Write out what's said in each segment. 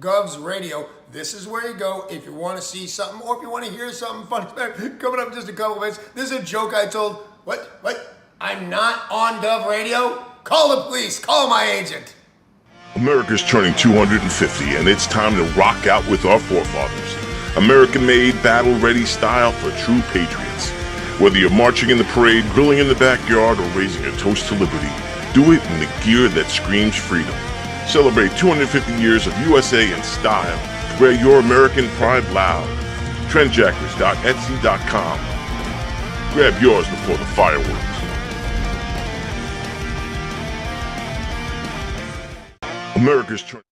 Govs Radio. This is where you go if you want to see something or if you want to hear something funny. Coming up in just a couple of minutes. This is a joke I told. What? I'm not on Gov Radio? Call the police. Call my agent. America's turning 250, and it's time to rock out with our forefathers. American-made, battle-ready style for true patriots. Whether you're marching in the parade, grilling in the backyard, or raising a toast to liberty, do it in the gear that screams freedom. Celebrate 250 years of USA in style. Wear your American pride loud. Trendjackers.etsy.com. Grab yours before the fireworks. America's turning.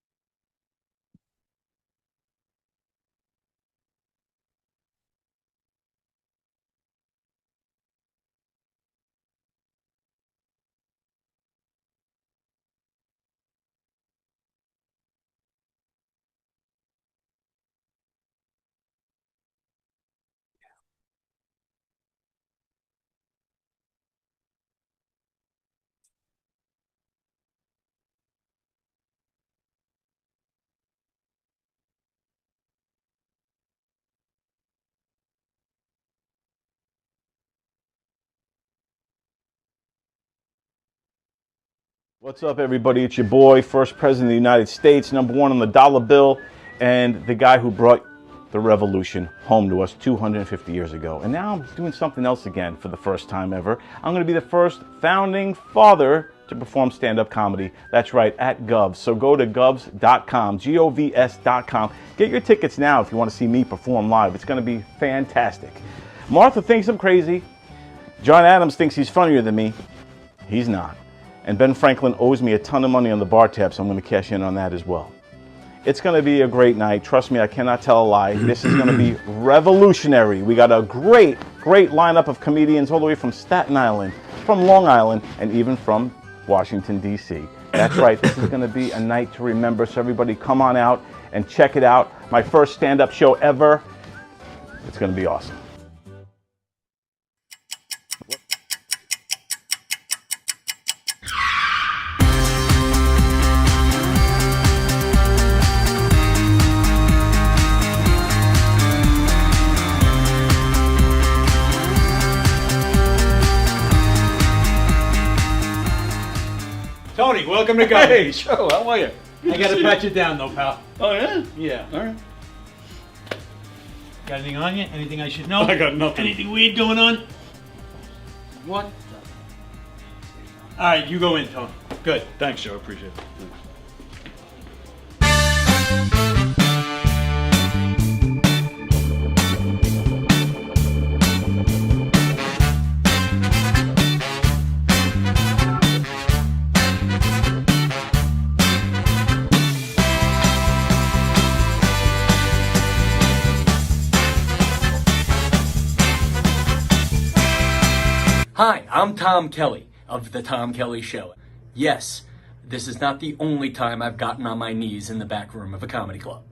What's up, everybody? It's your boy, first president of the United States, #1 on the dollar bill, and the guy who brought the revolution home to us 250 years ago. And now I'm doing something else again for the first time ever. I'm going to be the first founding father to perform stand-up comedy. That's right, at Govs. So go to govs.com, govs.com. Get your tickets now if you want to see me perform live. It's going to be fantastic. Martha thinks I'm crazy. John Adams thinks he's funnier than me. He's not. And Ben Franklin owes me a ton of money on the bar tab, so I'm going to cash in on that as well. It's going to be a great night. Trust me, I cannot tell a lie. This is going to be revolutionary. We got a great lineup of comedians all the way from Staten Island, from Long Island, and even from Washington, D.C. That's right. This is going to be a night to remember, so everybody come on out and check it out. My first stand-up show ever. It's going to be awesome. Tony, welcome to Govs. Hey, Joe, how are you? I gotta pat you down though, pal. Oh, yeah? Yeah. All right. Got anything on you? Anything I should know? I got nothing. Anything weird going on? What? Alright, you go in, Tony. Good. Thanks, Joe. Appreciate it. Thanks. Hi, I'm Tom Kelly of The Tom Kelly Show. Yes, this is not the only time I've gotten on my knees in the back room of a comedy club.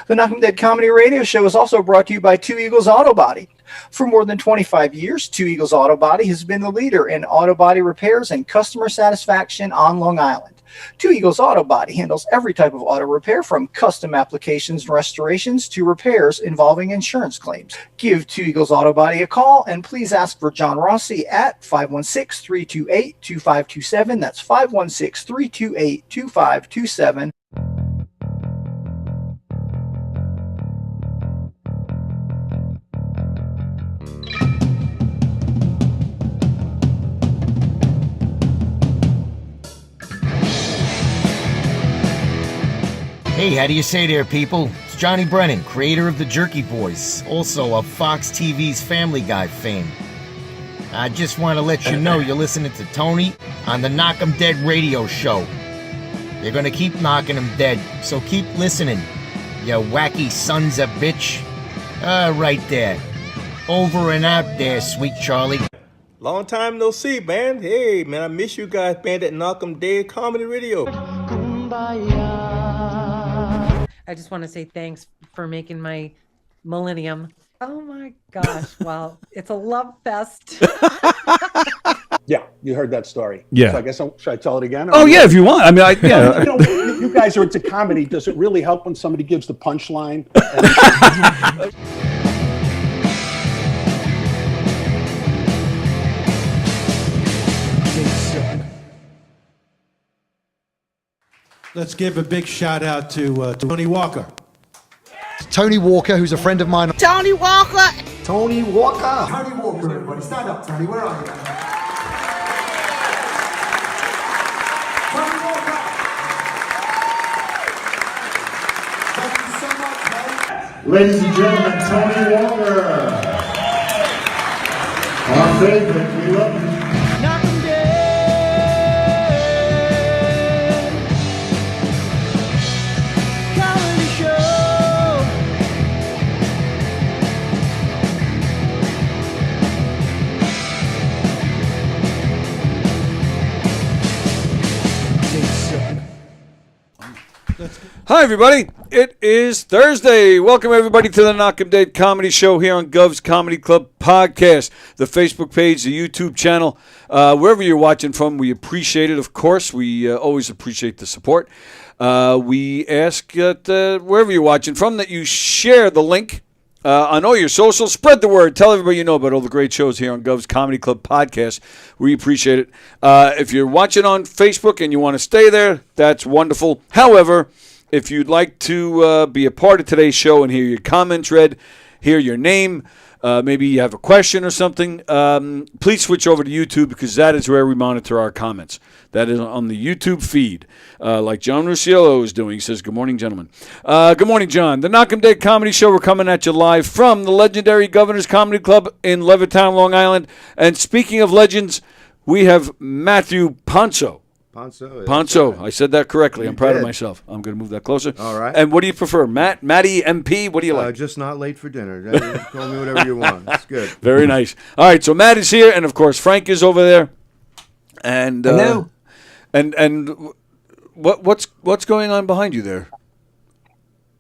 The Knock 'em Dead Comedy Radio Show is also brought to you by Two Eagles Auto Body. For more than 25 years, Two Eagles Auto Body has been the leader in auto body repairs and customer satisfaction on Long Island. Two Eagles Auto Body handles every type of auto repair, from custom applications and restorations to repairs involving insurance claims. Give Two Eagles Auto Body a call and please ask for John Rossi at 516-328-2527. That's 516-328-2527. Hey, how do you say there, people? It's Johnny Brennan, creator of the Jerky Boys, also of Fox TV's Family Guy fame. I just want to let you know you're listening to Tony on the Knock 'em Dead radio show. They're gonna keep knocking 'em dead, so keep listening, you wacky sons of bitch. Right there. Over and out there, sweet Charlie. Long time no see, man. Hey, man, I miss you guys, man, that Knock 'em Dead Comedy Radio. I just want to say thanks for making my millennium. Oh my gosh. Well, it's a love fest. Yeah, you heard that story. Yeah. So I guess should I tell it again? Oh yeah, if you want. I mean, yeah. You know, you guys are into comedy. Does it really help when somebody gives the punchline? Let's give a big shout out to Tony Walker. Tony Walker, who's a friend of mine. Tony Walker! Tony Walker! Tony Walker, everybody. Stand up, Tony. Where are you? Tony Walker! Thank you so much, mate. Ladies and gentlemen, Tony Walker. Our favorite. We love you. Knock 'em dead. Comedy show. Hi, everybody. It is Thursday. Welcome, everybody, to the Knock 'em Dead Comedy Show here on Gov's Comedy Club Podcast, the Facebook page, the YouTube channel, wherever you're watching from. We appreciate it, of course. We always appreciate the support. We ask that wherever you're watching from that you share the link on all your socials. Spread the word. Tell everybody you know about all the great shows here on Gov's Comedy Club Podcast. We appreciate it. If you're watching on Facebook and you want to stay there, that's wonderful. However, if you'd like to be a part of today's show and hear your comments read, hear your name, maybe you have a question or something, please switch over to YouTube, because that is where we monitor our comments. That is on the YouTube feed, like John Rusciello is doing. He says, good morning, gentlemen. Good morning, John. The Knock 'em Dead Comedy Show. We're coming at you live from the legendary Governor's Comedy Club in Levittown, Long Island. And speaking of legends, we have Matthew Ponsot. Ponsot. I said that correctly. I'm proud of myself. I'm going to move that closer. All right. And what do you prefer? Matty MP? What do you like? Just not late for dinner. Call me whatever you want. It's good. Very nice. All right, so Matt is here, and of course Frank is over there. And hello. And what's going on behind you there?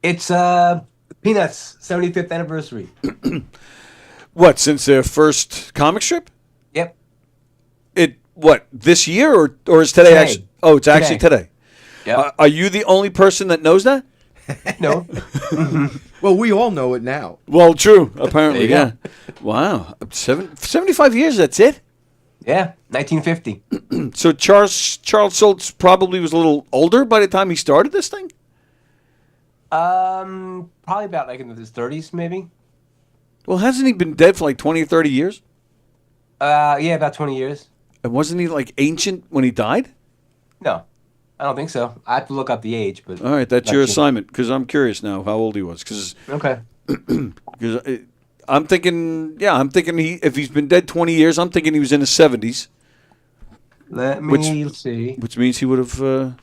It's Peanuts 75th anniversary. What, since their first comic strip? Yep. What, this year or is today actually? Oh, it's actually today. Yep. Are you the only person that knows that? No. Well, we all know it now. Well, true. Apparently, yeah. Wow, 75 years. That's it. Yeah, 1950. So Charles Schultz probably was a little older by the time he started this thing. Probably about like in his 30s, maybe. Well, hasn't he been dead for like 20 or 30 years? Yeah, about 20 years. And wasn't he like ancient when he died? No, I don't think so. I have to look up the age, but. All right, that's your assignment, because I'm curious now how old he was. Okay. Because I'm thinking if he's been dead 20 years, I'm thinking he was in his 70s. Let me see. Which means he would have. All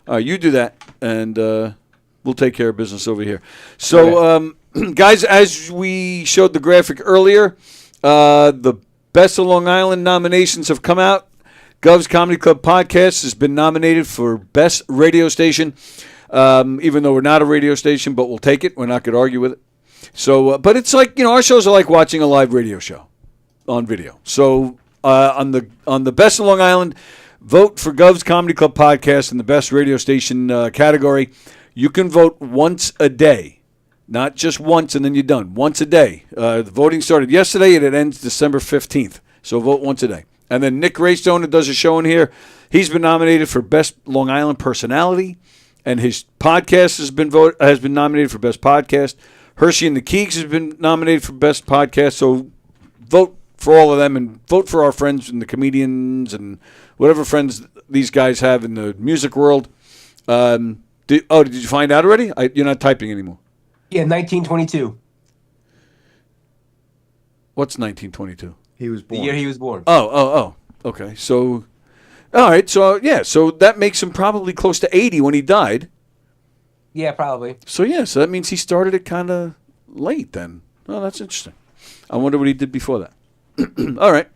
right, you do that, and we'll take care of business over here. So, guys, as we showed the graphic earlier, the Best of Long Island nominations have come out. Gov's Comedy Club Podcast has been nominated for Best Radio Station, even though we're not a radio station, but we'll take it. We're not going to argue with it. So, but it's like, our shows are like watching a live radio show on video. So on the Best of Long Island, vote for Gov's Comedy Club podcast in the Best Radio Station category. You can vote once a day, not just once and then you're done. Once a day. The voting started yesterday and it ends December 15th. So vote once a day. And then Nick Raystone, who does a show in here, he's been nominated for Best Long Island Personality, and his podcast has been nominated for Best Podcast. Hershey and the Keeks has been nominated for Best Podcast. So vote for all of them and vote for our friends and the comedians and whatever friends these guys have in the music world. Did you find out already? You're not typing anymore. Yeah, 1922. What's 1922? He was born. The year he was born. Oh. Okay. So, all right. So, so that makes him probably close to 80 when he died. Yeah, probably. So that means he started it kind of late then. Oh, that's interesting. I wonder what he did before that. All right.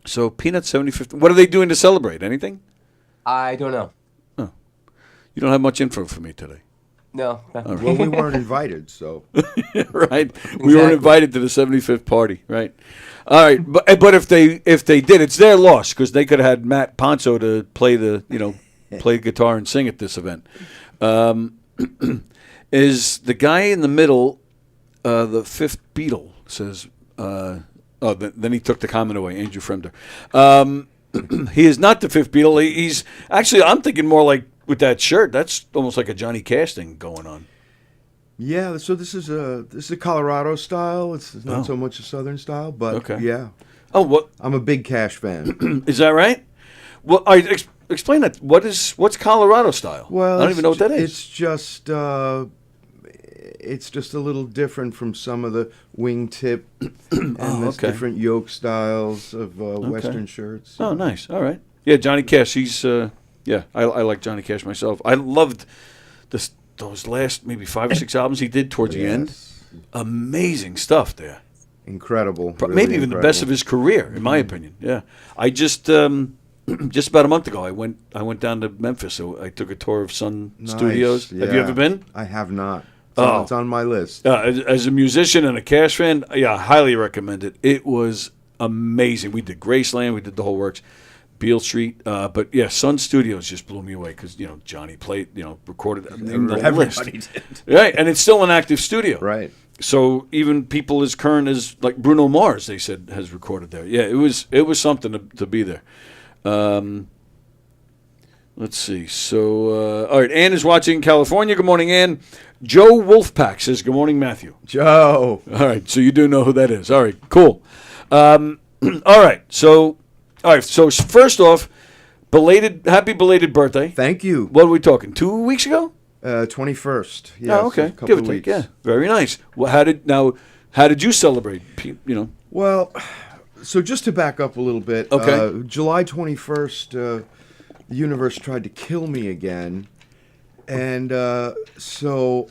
So, Peanuts 75th. What are they doing to celebrate? Anything? I don't know. Oh. You don't have much info for me today. No. Right. Well, we weren't invited, so. Right. We weren't invited to the 75th party, right? All right, but if they did, it's their loss because they could have had Matt Ponsot to play guitar and sing at this event. Is the guy in the middle the fifth Beatle? Says. Then he took the comment away. Andrew Fremder. He is not the fifth Beatle. He's actually. I'm thinking more like with that shirt. That's almost like a Johnny Cash thing going on. Yeah, so this is a Colorado style. It's not so much a Southern style, but yeah. Oh, what? I'm a big Cash fan. Is that right? Well, explain that. What's Colorado style? Well, I don't even know what that is. It's just a little different from some of the wingtip and there's different yoke styles of Western shirts. Oh, nice. All right. Yeah, Johnny Cash. He's I like Johnny Cash myself. I loved those last maybe 5 or 6 albums he did towards the end. Amazing stuff there. Incredible. Really maybe even the best of his career, in my opinion. Yeah. I just about a month ago, I went down to Memphis. So I took a tour of Sun Studios. Yeah. Have you ever been? I have not. It's on my list. As a musician and a Cash fan, I highly recommend it. It was amazing. We did Graceland. We did the whole works. Beale Street. But yeah, Sun Studios just blew me away because, Johnny played, recorded Everybody did. Right, and it's still an active studio. Right. So even people as current as like Bruno Mars, they said, has recorded there. Yeah, it was something to be there. Let's see. So, all right, Ann is watching in California. Good morning, Ann. Joe Wolfpack says, good morning, Matthew. Joe. All right, so you do know who that is. All right, cool. All right, so first off, happy belated birthday. Thank you. What are we talking, 2 weeks ago? 21st. Yeah. Oh, okay. A couple Give or of take. weeks. Yeah, very nice. Well, how did you celebrate? Well, so just to back up a little bit. Okay. July 21st, the universe tried to kill me again, and so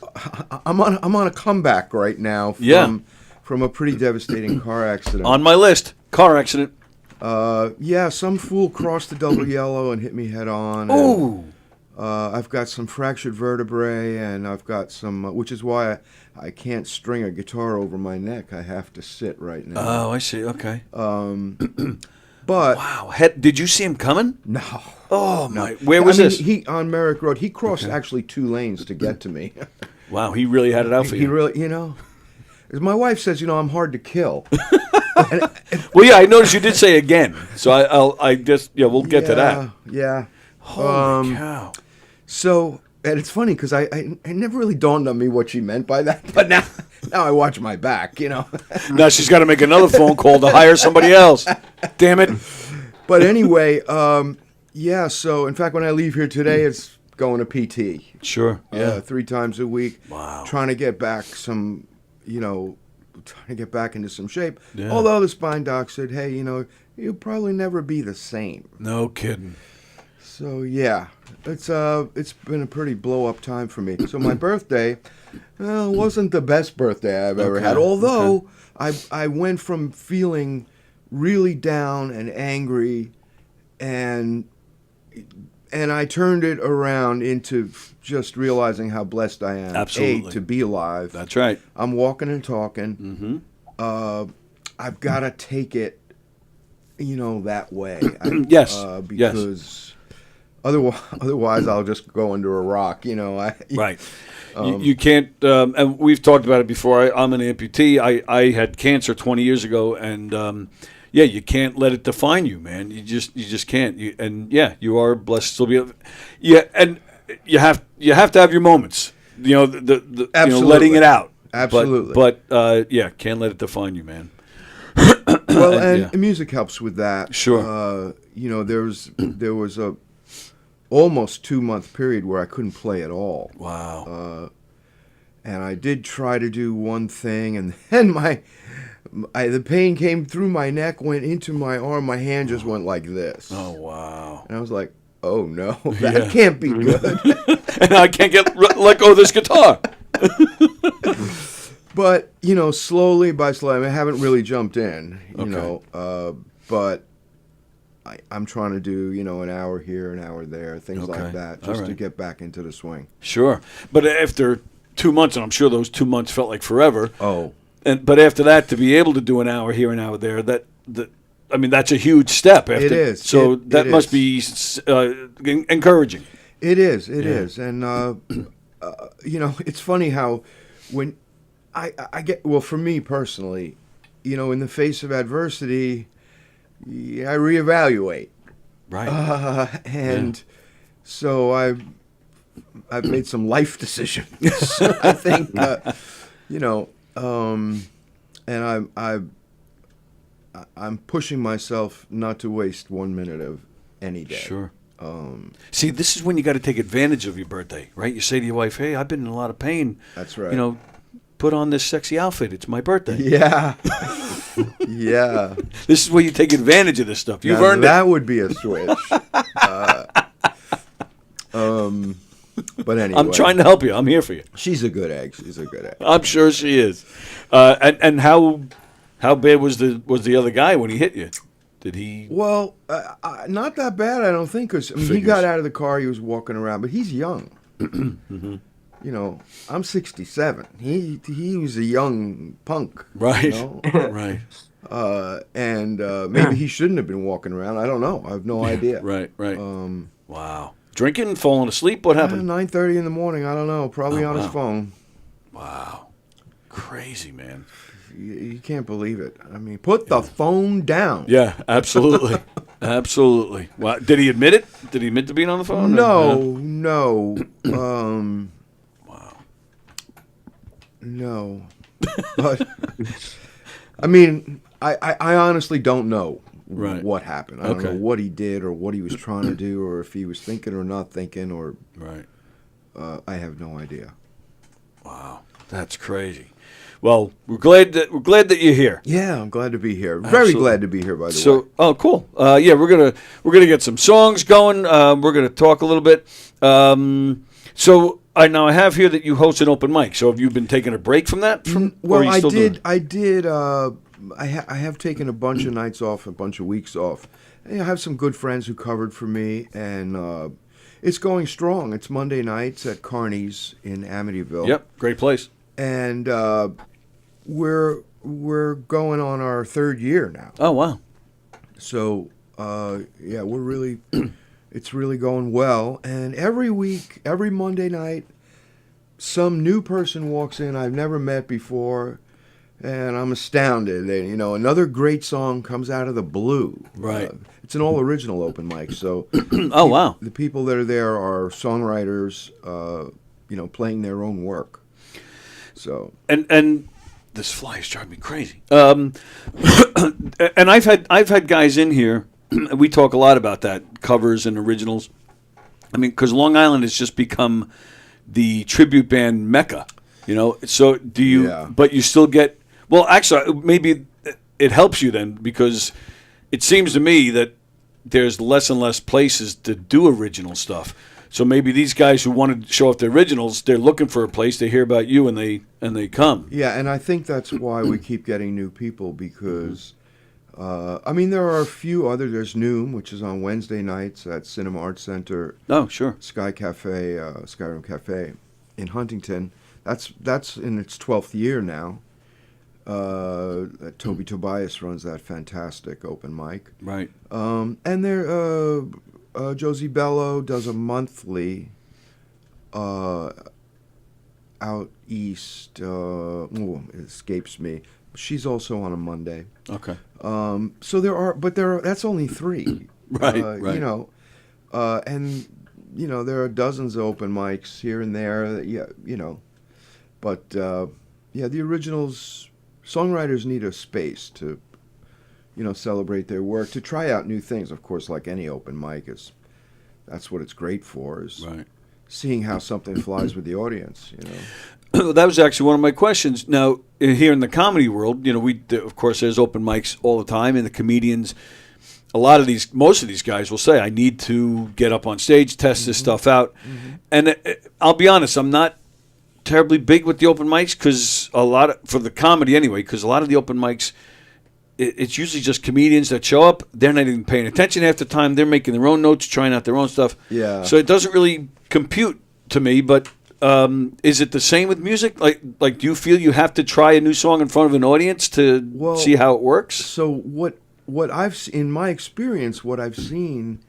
I'm on a comeback right now. From a pretty devastating car accident. On my list, car accident. Some fool crossed the double yellow and hit me head on. Ooh. I've got some fractured vertebrae, and I've got some, which is why I can't string a guitar over my neck. I have to sit right now. Oh, I see. Okay. But wow, did you see him coming? No. Oh my! Where was this? He on Merrick Road. He crossed actually 2 lanes to get to me. Wow, he really had it out for you. He really, as my wife says, I'm hard to kill. Well, yeah, I noticed you did say again, so I just we'll get to that. Yeah. Holy cow! So, and it's funny because I never really dawned on me what she meant by that, but now I watch my back, Now she's got to make another phone call to hire somebody else. Damn it! But anyway, so in fact, when I leave here today, it's going to PT. Sure. Yeah. 3 times a week. Wow. Trying to get back trying to get back into some shape. Yeah. Although the spine doc said, hey, you'll probably never be the same. No kidding. So yeah, it's been a pretty blow up time for me. So my birthday wasn't the best birthday I've ever had. Although I went from feeling really down and angry and and I turned it around into just realizing how blessed I am. Absolutely. A, to be alive. That's right. I'm walking and talking. I've got to take it, that way. Yes. Because otherwise I'll just go under a rock. Right. You can't, and we've talked about it before. I'm an amputee. I had cancer 20 years ago, and you can't let it define you, man. You just can't. You are blessed to be. And you have to have your moments. Absolutely. Letting it out. Absolutely. But can't let it define you, man. Well, and music helps with that. Sure. There was a almost 2-month period where I couldn't play at all. Wow. And I did try to do one thing, and then the pain came through my neck, went into my arm, my hand just went like this. Oh, wow. And I was like, oh no, that can't be good. And I can't let go of this guitar. But, slowly by slowly, I haven't really jumped in, but I'm trying to do, an hour here, an hour there, things like that, just to get back into the swing. Sure. But after 2 months, and I'm sure those 2 months felt like forever. Oh. But after that, to be able to do an hour here, an hour there, that's a huge step. After, it is. So that must be encouraging. It is. It is. And, it's funny how when I get, well, for me personally, in the face of adversity, I reevaluate. Right. So I've made some life decisions. I think, and I'm pushing myself not to waste 1 minute of any day. Sure. See, this is when you got to take advantage of your birthday, right? You say to your wife, "Hey, I've been in a lot of pain. That's right. Put on this sexy outfit. It's my birthday." Yeah. Yeah. This is where you take advantage of this stuff. You've earned that it. Would be a switch. But anyway, I'm trying to help you. I'm here for you. She's a good egg. I'm sure she is. And how bad was the other guy when he hit you? Did he? Well, not that bad, I don't think, because he got out of the car. He was walking around, but he's young. Mm-hmm. I'm 67. He was a young punk. Right. Right. And maybe he shouldn't have been walking around. I don't know. I have no idea. Right. Wow. Drinking, falling asleep. What happened? 9:30 in the morning. I don't know. Probably on his phone. Wow. Crazy, man. You can't believe it. I mean, put the phone down. Yeah, absolutely. Absolutely. Wow. Did he admit it? Did he admit to being on the phone? No. Wow. No. But, I mean, I honestly don't know what happened. I don't know what he did or what he was trying to do or if he was thinking or not thinking or... Right. I have no idea. Wow. That's crazy. Well, we're glad that you're here. Yeah, I'm glad to be here. Absolutely. Very glad to be here, by the way. Oh, cool. Yeah, we're gonna get some songs going. We're gonna talk a little bit. So I have here that you host an open mic. So have you been taking a break from that? Well, I did. I have taken a bunch of nights off, a bunch of weeks off. And I have some good friends who covered for me, and it's going strong. It's Monday nights at Carney's in Amityville. Yep, great place. And we're going on our 3rd year now. Oh, wow. So we're really it's really going well. And every week, every Monday night, some new person walks in I've never met before, and I'm astounded. And, another great song comes out of the blue. Right. It's an all original open mic. So oh, wow. The people that are there are songwriters, playing their own work. So and this fly is driving me crazy. And I've had guys in here. We talk a lot about that, covers and originals. I mean, because Long Island has just become the tribute band mecca. So do you? Yeah. But you still get. Well, actually, maybe it helps you then, because it seems to me that there's less and less places to do original stuff. So maybe these guys who want to show off their originals, they're looking for a place. They hear about you and they come. Yeah, and I think that's why we keep getting new people, because I mean, there are a few other. There's Noom, which is on Wednesday nights at Cinema Arts Center. Oh, sure. Sky Cafe, Skyrim Cafe in Huntington. That's in its 12th year now. Toby Tobias runs that fantastic open mic. Right. And there, Josie Bello does a monthly out east. It escapes me. She's also on a Monday. Okay. So that's only 3. Right, right. You know, and you know there are dozens of open mics here and there. Yeah, you know, but yeah, the originals, songwriters need a space to, you know, celebrate their work, to try out new things. Of course, like any open mic, that's what it's great for, is seeing how something flies with the audience. You know. That was actually one of my questions. Now, here in the comedy world, you know, of course, there's open mics all the time, and the comedians, most of these guys will say, I need to get up on stage, test this stuff out. And I'll be honest, I'm not terribly big with the open mics, because for the comedy anyway, because a lot of the open mics, it's usually just comedians that show up. They're not even paying attention half the time. They're making their own notes, trying out their own stuff. Yeah. So it doesn't really compute to me, but is it the same with music? Like, do you feel you have to try a new song in front of an audience to see how it works? So what in my experience, what I've seen,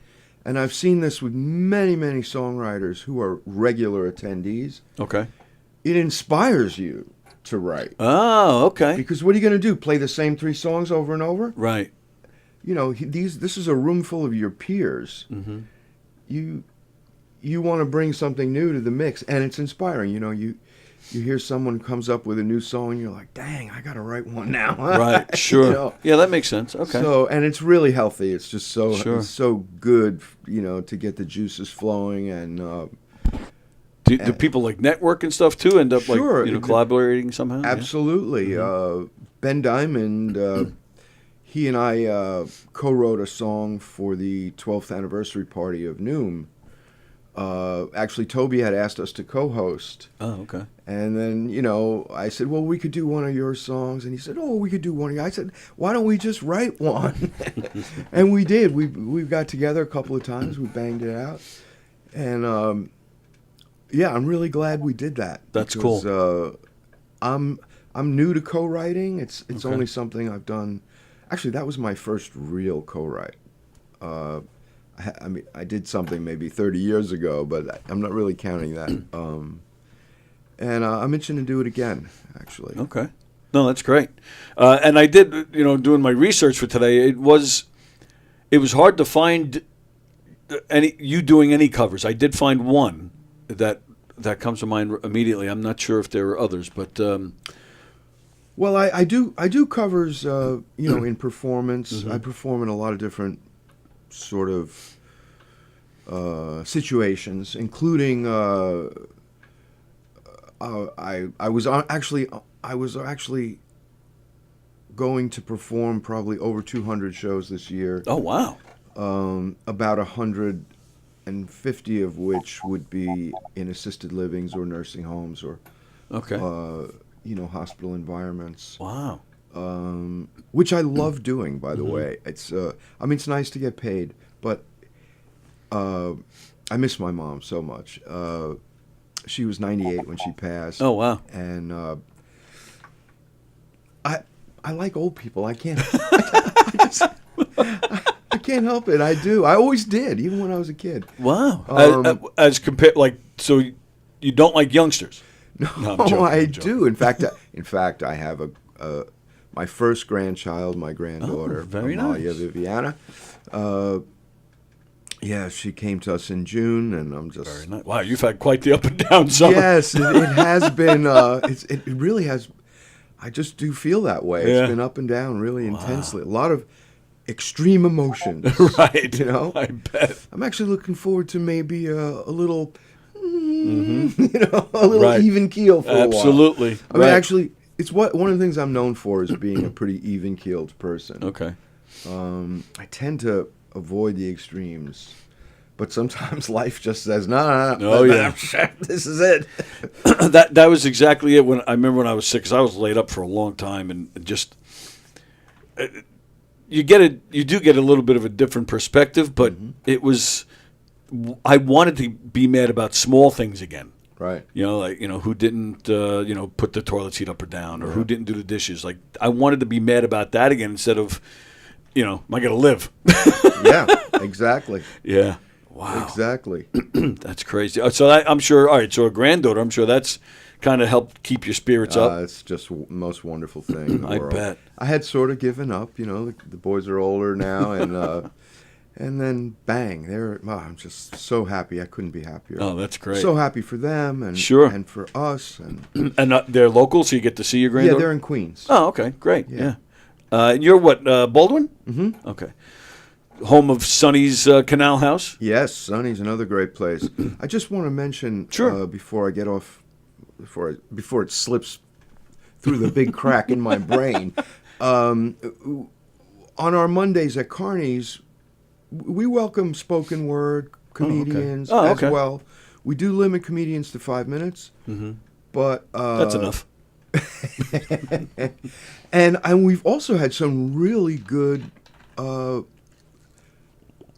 and I've seen this with many, many songwriters who are regular attendees. Okay. It inspires you to write. Oh, okay. Because what are you going to do? Play the same 3 songs over and over? Right. You know, this is a room full of your peers. Mm-hmm. You want to bring something new to the mix, and it's inspiring. You know, you hear someone comes up with a new song, and you're like, dang, I got to write one now. Right, sure. You know? Yeah, that makes sense. Okay. So, and it's really healthy. It's just so Sure. it's so good, you know, to get the juices flowing. And do people like network and stuff too? End up Sure. like, you know, collaborating somehow? Absolutely. Yeah. Ben Diamond, he and I co-wrote a song for the 12th anniversary party of Noom. Actually, Toby had asked us to co-host. Oh, okay. And then, you know, I said, well, we could do one of your songs. And he said, oh, we could do one of yours. I said, why don't we just write one? And we did. We got together a couple of times. We banged it out. And, yeah, I'm really glad we did that. That's because, cool. I'm new to co-writing. It's Okay. only something I've done. Actually, that was my first real co-write. I mean, I did something maybe 30 years ago, but I'm not really counting that. And I'm itching to do it again, actually. Okay. No, that's great. And I did, you know, doing my research for today, it was hard to find you doing any covers. I did find one that comes to mind immediately. I'm not sure if there are others, but well, I do covers, you know, in performance. Mm-hmm. I perform in a lot of different sort of situations, including I was actually going to perform probably over 200 shows this year. Oh, wow. About 150 of which would be in assisted livings or nursing homes or okay. You know, hospital environments. Wow. Which I love doing, by the way. It's I mean, it's nice to get paid, but I miss my mom so much. She was 98 when she passed. Oh, wow. And I like old people. I can't I can't help it. I do. I always did, even when I was a kid. Wow. As compared, like, so you don't like youngsters? No, I'm joking, I I'm joking. do. In fact, I have my first grandchild, my granddaughter, very Amalia nice. Viviana. Yeah, she came to us in June, and I'm just very nice. Wow, you've had quite the up and down summer. Yes, it has been. It really has. I just do feel that way. Yeah. It's been up and down really intensely. A lot of extreme emotions. Right. You know, I bet. I'm actually looking forward to maybe a little. Mm-hmm. You know, a little Right. even keel for a while. Absolutely. I mean, Right. actually, it's one of the things I'm known for is being a pretty even keeled person. Okay. I tend to avoid the extremes, but sometimes life just says, no. Oh, yeah. This is it. that was exactly it. When I remember when I was sick, 'cause I was laid up for a long time, and just you do get a little bit of a different perspective, but it was. I wanted to be mad about small things again. Right. Like who didn't put the toilet seat up or down, or who didn't do the dishes. Like I wanted to be mad about that again instead of, am I gonna live? Yeah. Exactly. Yeah. Wow. Exactly. That's crazy. So I'm sure. All right. So a granddaughter. I'm sure that's kind of helped keep your spirits up. It's just the most wonderful thing in the world. bet. I had sort of given up. The boys are older now, and then bang, I'm just so happy. I couldn't be happier. Oh, that's great. So happy for them and for us and they're local, so you get to see your granddaughter. Yeah, they're in Queens. Oh, okay, great. Yeah. And you're what, Baldwin? Mm-hmm. Okay. Home of Sonny's Canal House. Yes, Sonny's another great place. I just want to mention before I get off, before it slips through the big crack in my brain. On our Mondays at Carney's, we welcome spoken word comedians as well. We do limit comedians to 5 minutes, but that's enough. and we've also had some really good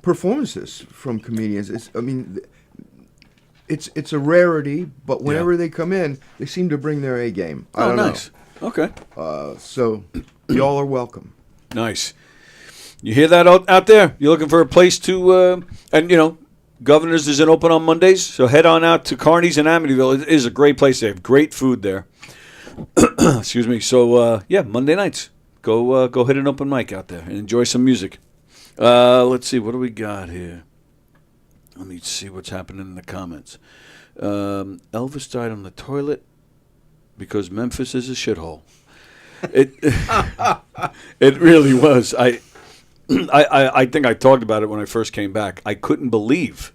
performances from comedians. It's a rarity, but whenever they come in, they seem to bring their A game. I don't know. Okay. So y'all are welcome. Nice. You hear that out there? You're looking for a place to, and Governors isn't open on Mondays, so head on out to Carney's in Amityville. It is a great place. They have great food there. Excuse me. So Monday nights, go hit an open mic out there and enjoy some music. Let's see, what do we got here? Let me see what's happening in the comments. Elvis died on the toilet because Memphis is a shithole. It really was. I think I talked about it when I first came back. I couldn't believe.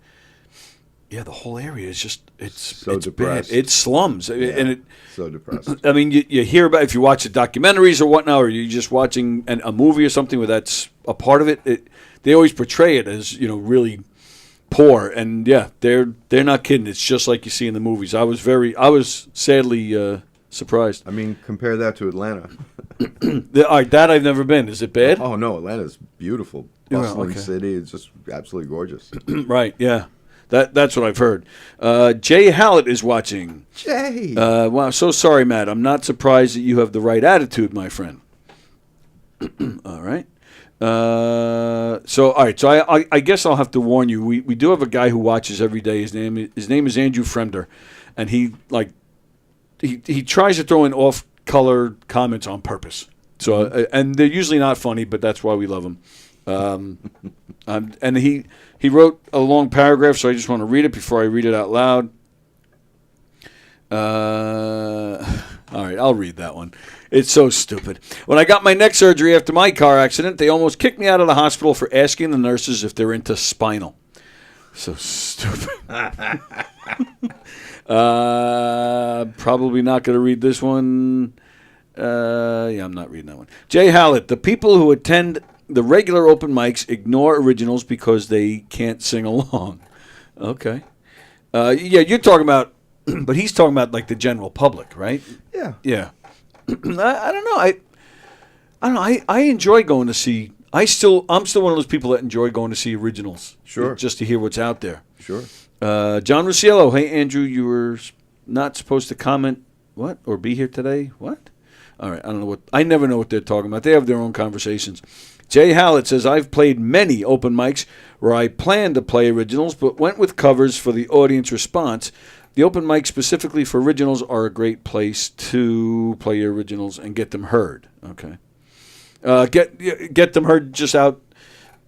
Yeah, the whole area is just it's depressed. bad. It's slums, and so depressed. I mean, you hear about if you watch the documentaries or whatnot, or you're just watching a movie or something where that's a part of it. They always portray it as really poor, and they're not kidding. It's just like you see in the movies. I was sadly surprised. I mean, compare that to Atlanta. That I've never been. Is it bad? Oh no, Atlanta's beautiful, bustling city. It's just absolutely gorgeous. Right? Yeah, that's what I've heard. Jay Hallett is watching. Jay. Wow. So sorry, Matt. I'm not surprised that you have the right attitude, my friend. All right. So all right. So I guess I'll have to warn you. We do have a guy who watches every day. His name is Andrew Fremder, and he tries to throw in off-color comments on purpose. So and they're usually not funny, but that's why we love him. And he wrote a long paragraph, so I just want to read it before I read it out loud. All right, I'll read that one. It's so stupid. When I got my neck surgery after my car accident, they almost kicked me out of the hospital for asking the nurses if they're into spinal. So stupid. Probably not going to read this one. I'm not reading that one. Jay Hallett, the people who attend the regular open mics ignore originals because they can't sing along. Okay. You're talking about, but he's talking about like the general public, right? Yeah. Yeah. I don't know. I don't know. I enjoy going to see. I'm still one of those people that enjoy going to see originals. Sure. Just to hear what's out there. Sure. John Rusciello, hey Andrew, you were not supposed to comment what or be here today. What? All right, I don't know what. I never know what they're talking about. They have their own conversations. Jay Hallett says, I've played many open mics where I planned to play originals but went with covers for the audience response. The open mics specifically for originals are a great place to play your originals and get them heard. Okay. Get them heard just out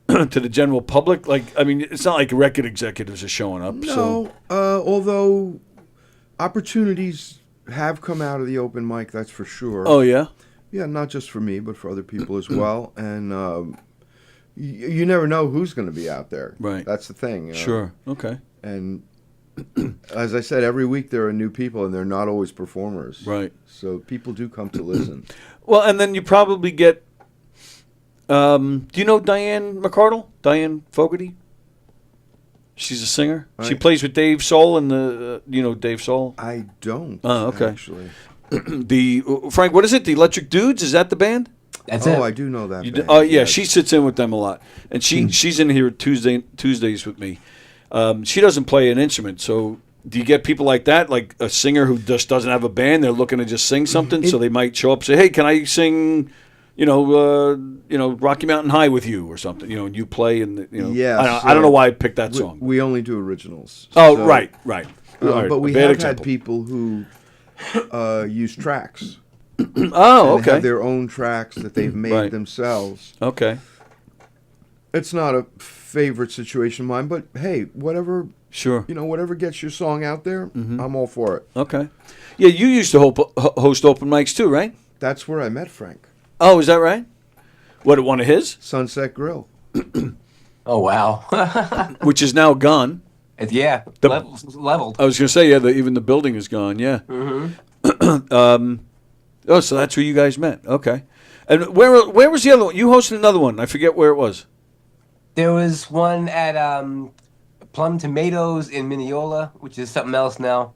to the general public. Like, I mean, it's not like record executives are showing up. No, although opportunities have come out of the open mic, that's for sure. Oh, yeah? Yeah, not just for me, but for other people as well. And you never know who's going to be out there. Right. That's the thing. Sure. Okay. And as I said, every week there are new people, and they're not always performers. Right. So people do come to listen. Well, and then you probably get... do you know Diane McCardle? Diane Fogarty? She's a singer. She plays with Dave Soul in the... you know Dave Soul? I don't, Oh, okay. actually. Frank, what is it? The Electric Dudes? Is that the band? That's Oh, it. I do know that. You band, oh yeah, yes. she sits in with them a lot, and she's in here Tuesdays with me. She doesn't play an instrument, so do you get people like that, like a singer who just doesn't have a band? They're looking to just sing something, so they might show up and say, "Hey, can I sing?" Rocky Mountain High with you or something. And you play and Yes, I don't know why I picked that song. We only do originals. Oh, so- right. All right, But we a bad have example. had people who use tracks. Oh, and okay. have their own tracks that they've made Right. themselves. Okay. It's not a favorite situation of mine, but hey, whatever. Sure. Whatever gets your song out there, I'm all for it. Okay. Yeah, you used to host open mics too, right? That's where I met Frank. Oh, is that right? What, at one of his? Sunset Grill. Oh wow. Which is now gone. Yeah. The- Leveled. I was going to say, yeah, even the building is gone, yeah. Mm-hmm. So that's where you guys met. Okay. And where was the other one? You hosted another one. I forget where it was. There was one at Plum Tomatoes in Mineola, which is something else now.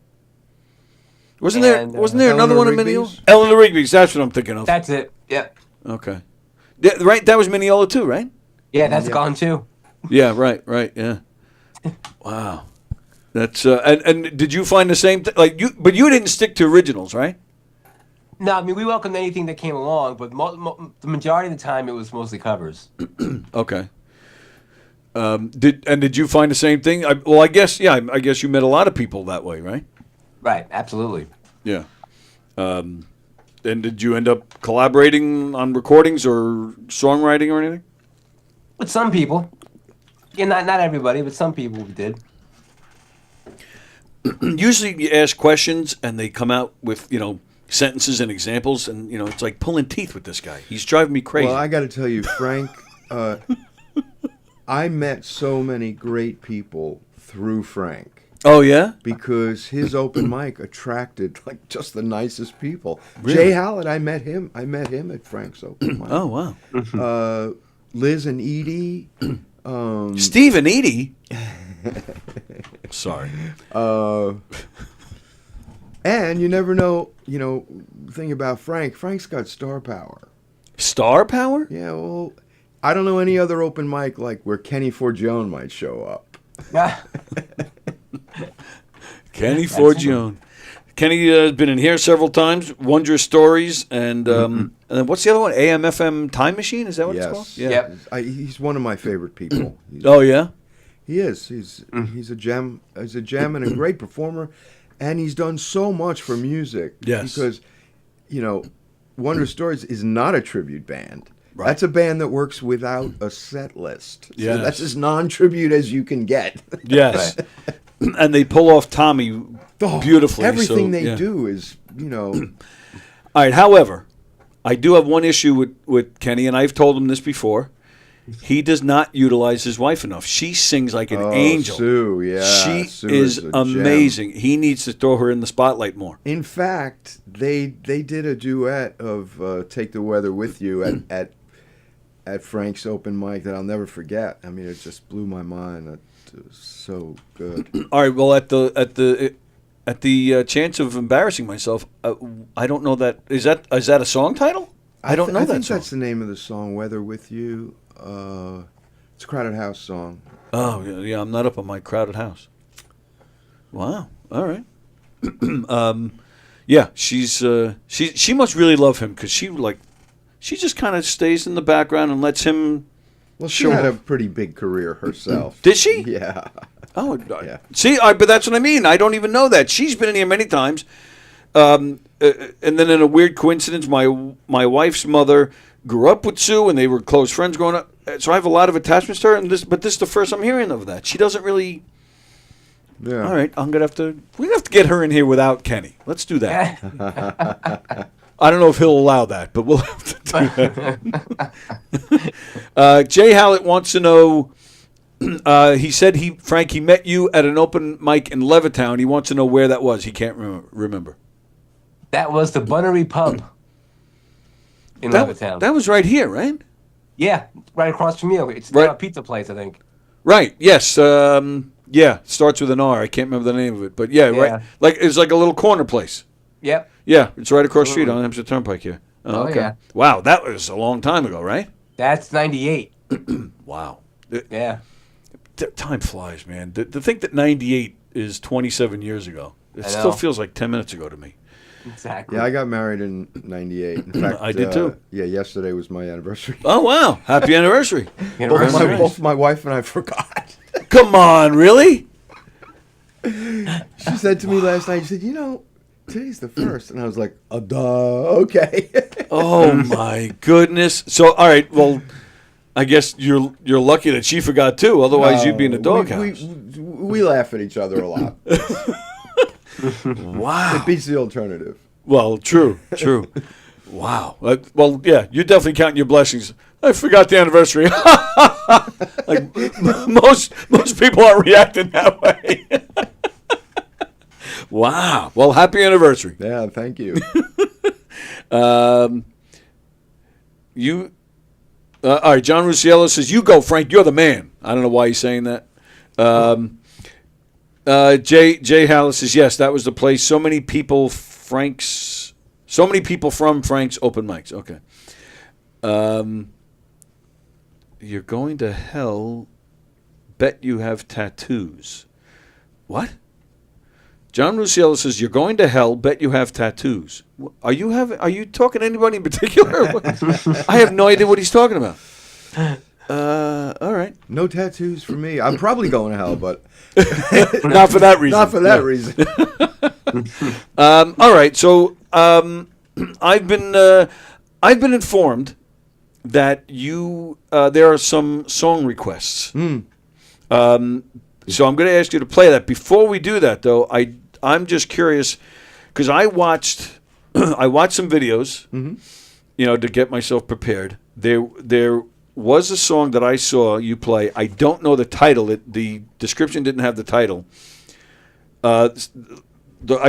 Wasn't And, there another Eleanor one in Rigby's? Mineola? Eleanor Rigby's, that's what I'm thinking of. That's it. Yep. Okay. Yeah, right, that was Mineola too, right? Yeah, that's gone too. Yeah, right, yeah. Wow. That's and did you find the same but you didn't stick to originals, right? No, I mean we welcomed anything that came along, but the majority of the time it was mostly covers. Okay. Did you find the same thing? I guess you met a lot of people that way, right? Right, absolutely. Yeah. And did you end up collaborating on recordings or songwriting or anything? With some people. Yeah, not everybody, but some people we did. Usually you ask questions and they come out with, sentences and examples, and, it's like pulling teeth with this guy. He's driving me crazy. Well, I got to tell you, Frank, I met so many great people through Frank. Oh, yeah? Because his open mic attracted just the nicest people. Really? Jay Hallett, I met him at Frank's open mic. Oh, wow. Liz and Edie. Steve and Edie? Sorry. And you never know, the thing about Frank. Frank's got star power. Star power? Yeah, well, I don't know any other open mic where Kenny Forgione might show up. Kenny Forgione. Kenny has been in here several times. Wondrous Stories, and then what's the other one? AM/FM Time Machine? Is that what it's called? Yeah. Yep. He's one of my favorite people. Oh yeah. He is. He's a gem. He's a gem and a great performer, and he's done so much for music. Yes. Because, Wondrous Stories is not a tribute band. Right. That's a band that works without a set list. So Yes. that's as non-tribute as you can get. Yes. And they pull off Tommy beautifully. Everything so, they yeah. do is, All right. However, I do have one issue with Kenny, and I've told him this before. He does not utilize his wife enough. She sings like an angel. Sue, yeah. She Sue is a gem. amazing. He needs to throw her in the spotlight more. In fact, they did a duet of "Take the Weather with You" at Frank's open mic that I'll never forget. I mean, it just blew my mind. It was so good. All right. Well, at the chance of embarrassing myself, I don't know that. Is that a song title? I don't know I that think song. that's the name of the song, "Weather with You." It's a Crowded House song. Oh yeah, I'm not up on my crowded house. Wow. All right. Yeah, she must really love him because she just kind of stays in the background and lets him. Well, she show had a off. pretty big career herself. Did she? Yeah. Oh, Yeah. See, but that's what I mean. I don't even know that. She's been in here many times. And then in a weird coincidence, my wife's mother grew up with Sue, and they were close friends growing up. So I have a lot of attachments to her. But this is the first I'm hearing of that. She doesn't really. Yeah. All right, we're gonna have to get her in here without Kenny. Let's do that. I don't know if he'll allow that, but we'll have to do that. Jay Hallett wants to know. He said Frank, he met you at an open mic in Levittown. He wants to know where that was. He can't remember. That was the Bunnery Pub in Levittown. That was right here, right? Yeah, right across from you. It's Right. a pizza place, I think. Right. Yes. Yeah. Starts with an R. I can't remember the name of it, but yeah, right. Yeah. It's like a little corner place. Yep. Yeah, it's right across the street on Hempstead Turnpike here. Oh, okay. yeah. Wow, that was a long time ago, right? That's 98. Wow. Yeah. Time flies, man. To think that 98 is 27 years ago. It I still know. feels like 10 minutes ago to me. Exactly. Yeah, I got married in '98. In fact, I did too. Yeah, yesterday was my anniversary. Oh, wow. Happy anniversary. Both my wife and I forgot. Come on, really? She said to me last night, she said, today's the 1st. And I was like, duh, okay. Oh, my goodness. So, all right, well, I guess you're lucky that she forgot too. Otherwise, you'd be in the doghouse. We laugh at each other a lot. Wow. It beats the alternative. Well, true. Wow. Well, yeah, you're definitely counting your blessings. I forgot the anniversary. Like most people aren't reacting that way. Wow. Well, happy anniversary. Yeah, thank you. All right, John Rusiello says, "You go, Frank. You're the man." I don't know why he's saying that. Jay Hallis says, "Yes, that was the place. So many people from Frank's open mics." Okay. You're going to hell. Bet you have tattoos. What? John Rusiello says, "You're going to hell. Bet you have tattoos." Are you talking to anybody in particular? I have no idea what he's talking about. All right. No tattoos for me. I'm probably going to hell, but not for that reason. Not for that reason. All right. So I've been informed that there are some song requests. So I'm going to ask you to play that. Before we do that, though, I'm just curious because I watched some videos, to get myself prepared. There was a song that I saw you play. I don't know the title. The description didn't have the title. I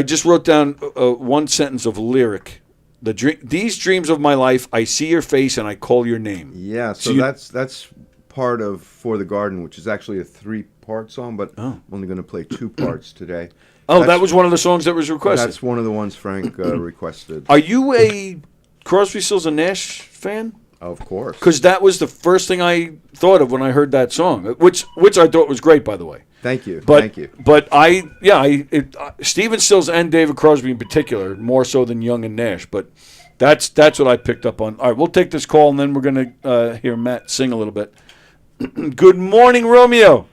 just wrote down one sentence of lyric. These dreams of my life, I see your face and I call your name. Yeah, so that's part of For the Garden, which is actually a 3-part song, but I'm only going to play 2 parts today. That was one of the songs that was requested. That's one of the ones Frank requested. Are you a Crosby, Stills and Nash fan? Of course. Because that was the first thing I thought of when I heard that song, which I thought was great, by the way. Thank you. But Stephen Stills and David Crosby in particular, more so than Young and Nash. But that's what I picked up on. All right, we'll take this call, and then we're going to hear Matt sing a little bit. Good morning, Romeo.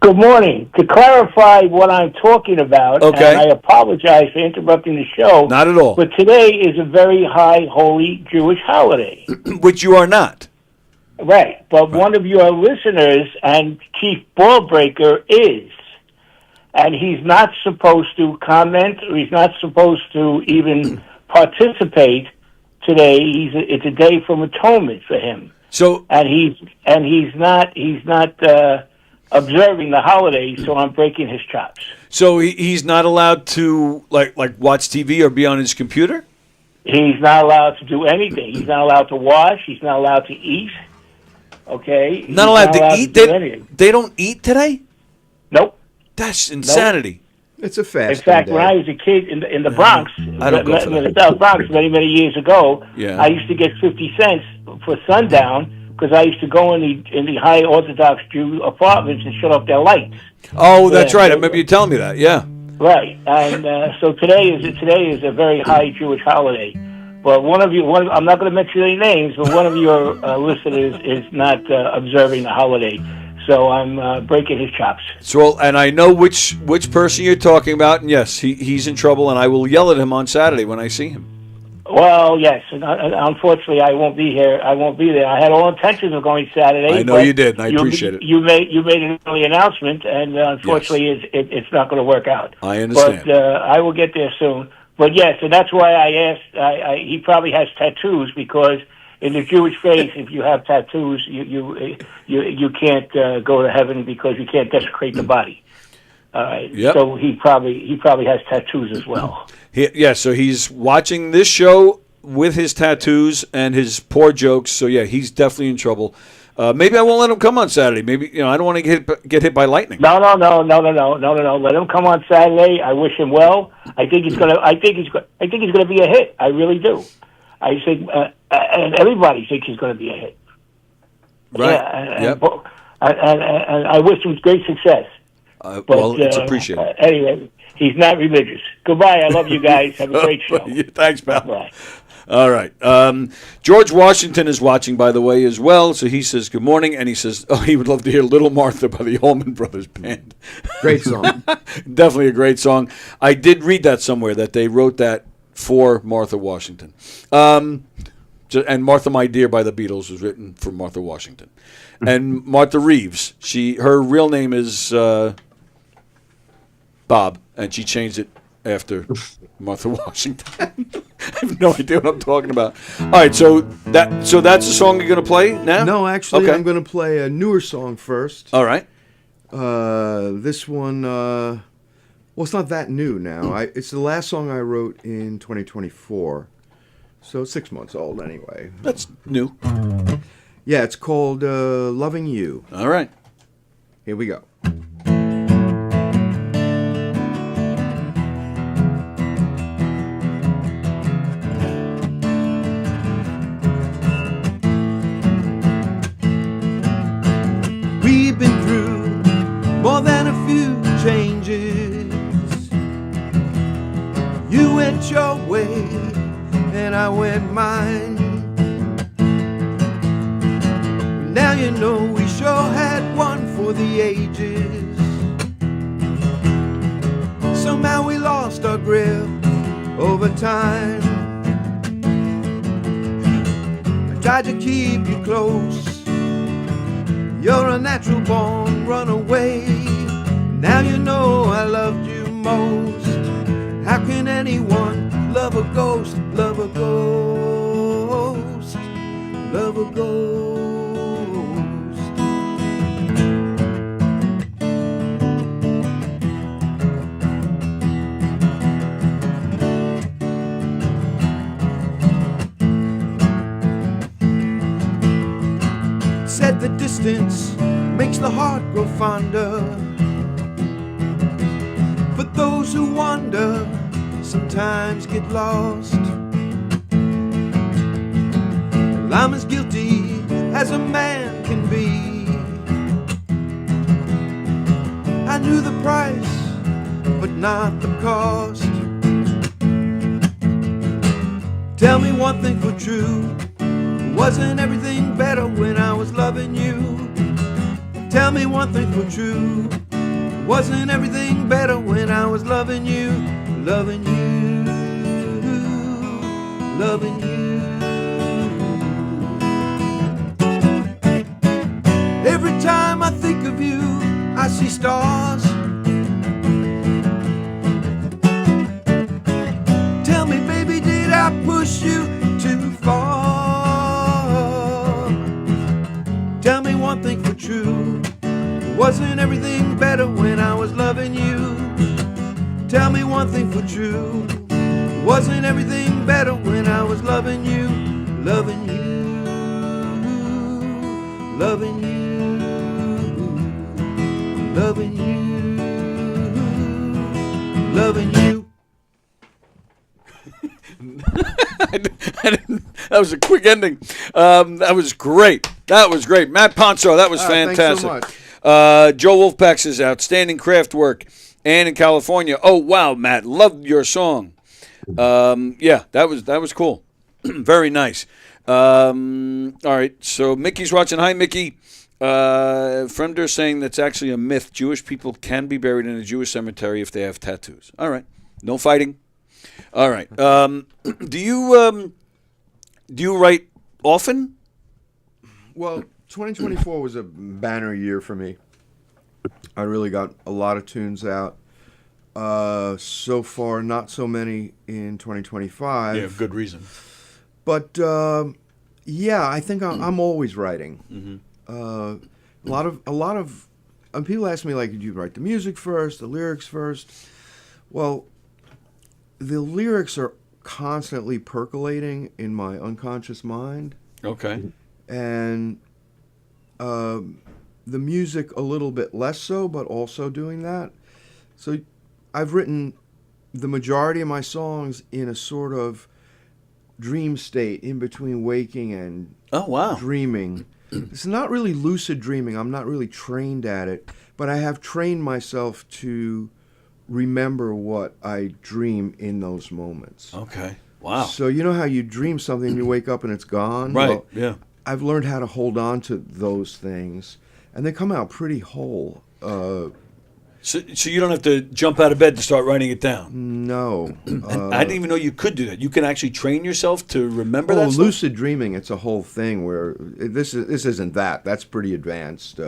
Good morning. To clarify what I'm talking about, Okay. and I apologize for interrupting the show. Not at all. But today is a very high holy Jewish holiday. Which you are not. Right. But one of your listeners and chief ball breaker is. And he's not supposed to comment, or he's not supposed to even participate today. It's a day from atonement for him. So he's not observing the holiday, so I'm breaking his chops. So he's not allowed to like watch TV or be on his computer? He's not allowed to do anything. He's not allowed to wash. He's not allowed to eat. Okay? He's Not allowed to eat? do anything. They don't eat today? Nope. That's insanity. It's a fast. In fact, when I was a kid in the Bronx, I don't go for that. the South Bronx, many years ago, Yeah. I used to get 50 cents for sundown because I used to go in the high Orthodox Jew apartments and shut off their lights. Oh, that's Yeah. right. I remember you telling me that. Yeah. Right, and so today is a very high Jewish holiday. But I'm not going to mention any names, but one of your listeners is not observing the holiday. So I'm breaking his chops. So, and I know which person you're talking about, and yes, he's in trouble, and I will yell at him on Saturday when I see him. Well, yes. Unfortunately, I won't be here. I won't be there. I had all intentions of going Saturday. I know but you did, and I appreciate it. You made an early announcement, and unfortunately, it's not going to work out. I understand. But I will get there soon. But yes, and that's why I asked. He probably has tattoos because in the Jewish faith, if you have tattoos, you can't go to heaven because you can't desecrate the body. Yep. So he probably has tattoos as well. So he's watching this show with his tattoos and his poor jokes. So yeah, he's definitely in trouble. Maybe I won't let him come on Saturday. Maybe I don't want to get hit by lightning. No. Let him come on Saturday. I wish him well. I think he's gonna be a hit. I really do. I think, and everybody thinks it's going to be a hit. Right. Yeah, and I wish him great success. Well, it's appreciated. Anyway, he's not religious. Goodbye. I love you guys. Have a great show. Thanks, pal. Bye. All right. George Washington is watching, by the way, as well. So he says good morning, and he says he would love to hear Little Martha by the Allman Brothers Band. Great song. Definitely a great song. I did read that somewhere, that they wrote that for Martha Washington. And Martha My Dear by the Beatles was written for Martha Washington. And Martha Reeves, her real name is Bob, and she changed it after Martha Washington. I have no idea what I'm talking about. All right, so that's the song you're going to play now? No, actually, Okay. I'm going to play a newer song first. All right. This one, well, it's not that new now. It's the last song I wrote in 2024. So it's 6 months old anyway. That's new. Yeah, it's called Loving You. All right. Here we go. We've been through more than a few changes. You went your way and I went mine. Now you know we sure had one for the ages. Somehow we lost our grip over time. I tried to keep you close. You're a natural born runaway. Now you know I loved you most. How can anyone love a ghost, love a ghost, love a ghost? Said the distance makes the heart grow fonder. But those who wander sometimes get lost. Well, I'm as guilty as a man can be. I knew the price, but not the cost. Tell me one thing for true. Wasn't everything better when I was loving you? Tell me one thing for true. Wasn't everything better when I was loving you? Loving you, loving you. Every time I think of you, I see stars. Tell me, baby, did I push you too far? Tell me one thing for true. Wasn't everything better when I was loving you? Tell me one thing for true. Wasn't everything better when I was loving you? Loving you, loving you, loving you, loving you. That was a quick ending. That was great. That was great. Matt Ponsot, that was fantastic. Thanks so much. Joe Wolfpack says, outstanding craft work. And in California. Oh, wow, Matt. Loved your song. Yeah, that was cool. Very nice. All right, so Mickey's watching. Hi, Mickey. Fremder saying that's actually a myth. Jewish people can be buried in a Jewish cemetery if they have tattoos. All right. No fighting. All right. Do you write often? Well, 2024 was a banner year for me. I really got a lot of tunes out. So far, not so many in 2025. Yeah, good reason. But yeah, I think I'm always writing. A lot of people ask me, like, did you write the music first, the lyrics first? Well, the lyrics are constantly percolating in my unconscious mind. Okay. And the music a little bit less so, but also doing that. So I've written the majority of my songs in a sort of dream state in between waking and wow. dreaming. It's not really lucid dreaming. I'm not really trained at it, but I have trained myself to remember what I dream in those moments. Okay. Wow. So you know how you dream something and you wake up and it's gone? Right. Well, Yeah. I've learned how to hold on to those things, and they come out pretty whole. So you don't have to jump out of bed to start writing it down. No. And I didn't even know you could do that. You can actually train yourself to remember that stuff? Lucid dreaming, it's a whole thing where this isn't that. That's pretty advanced.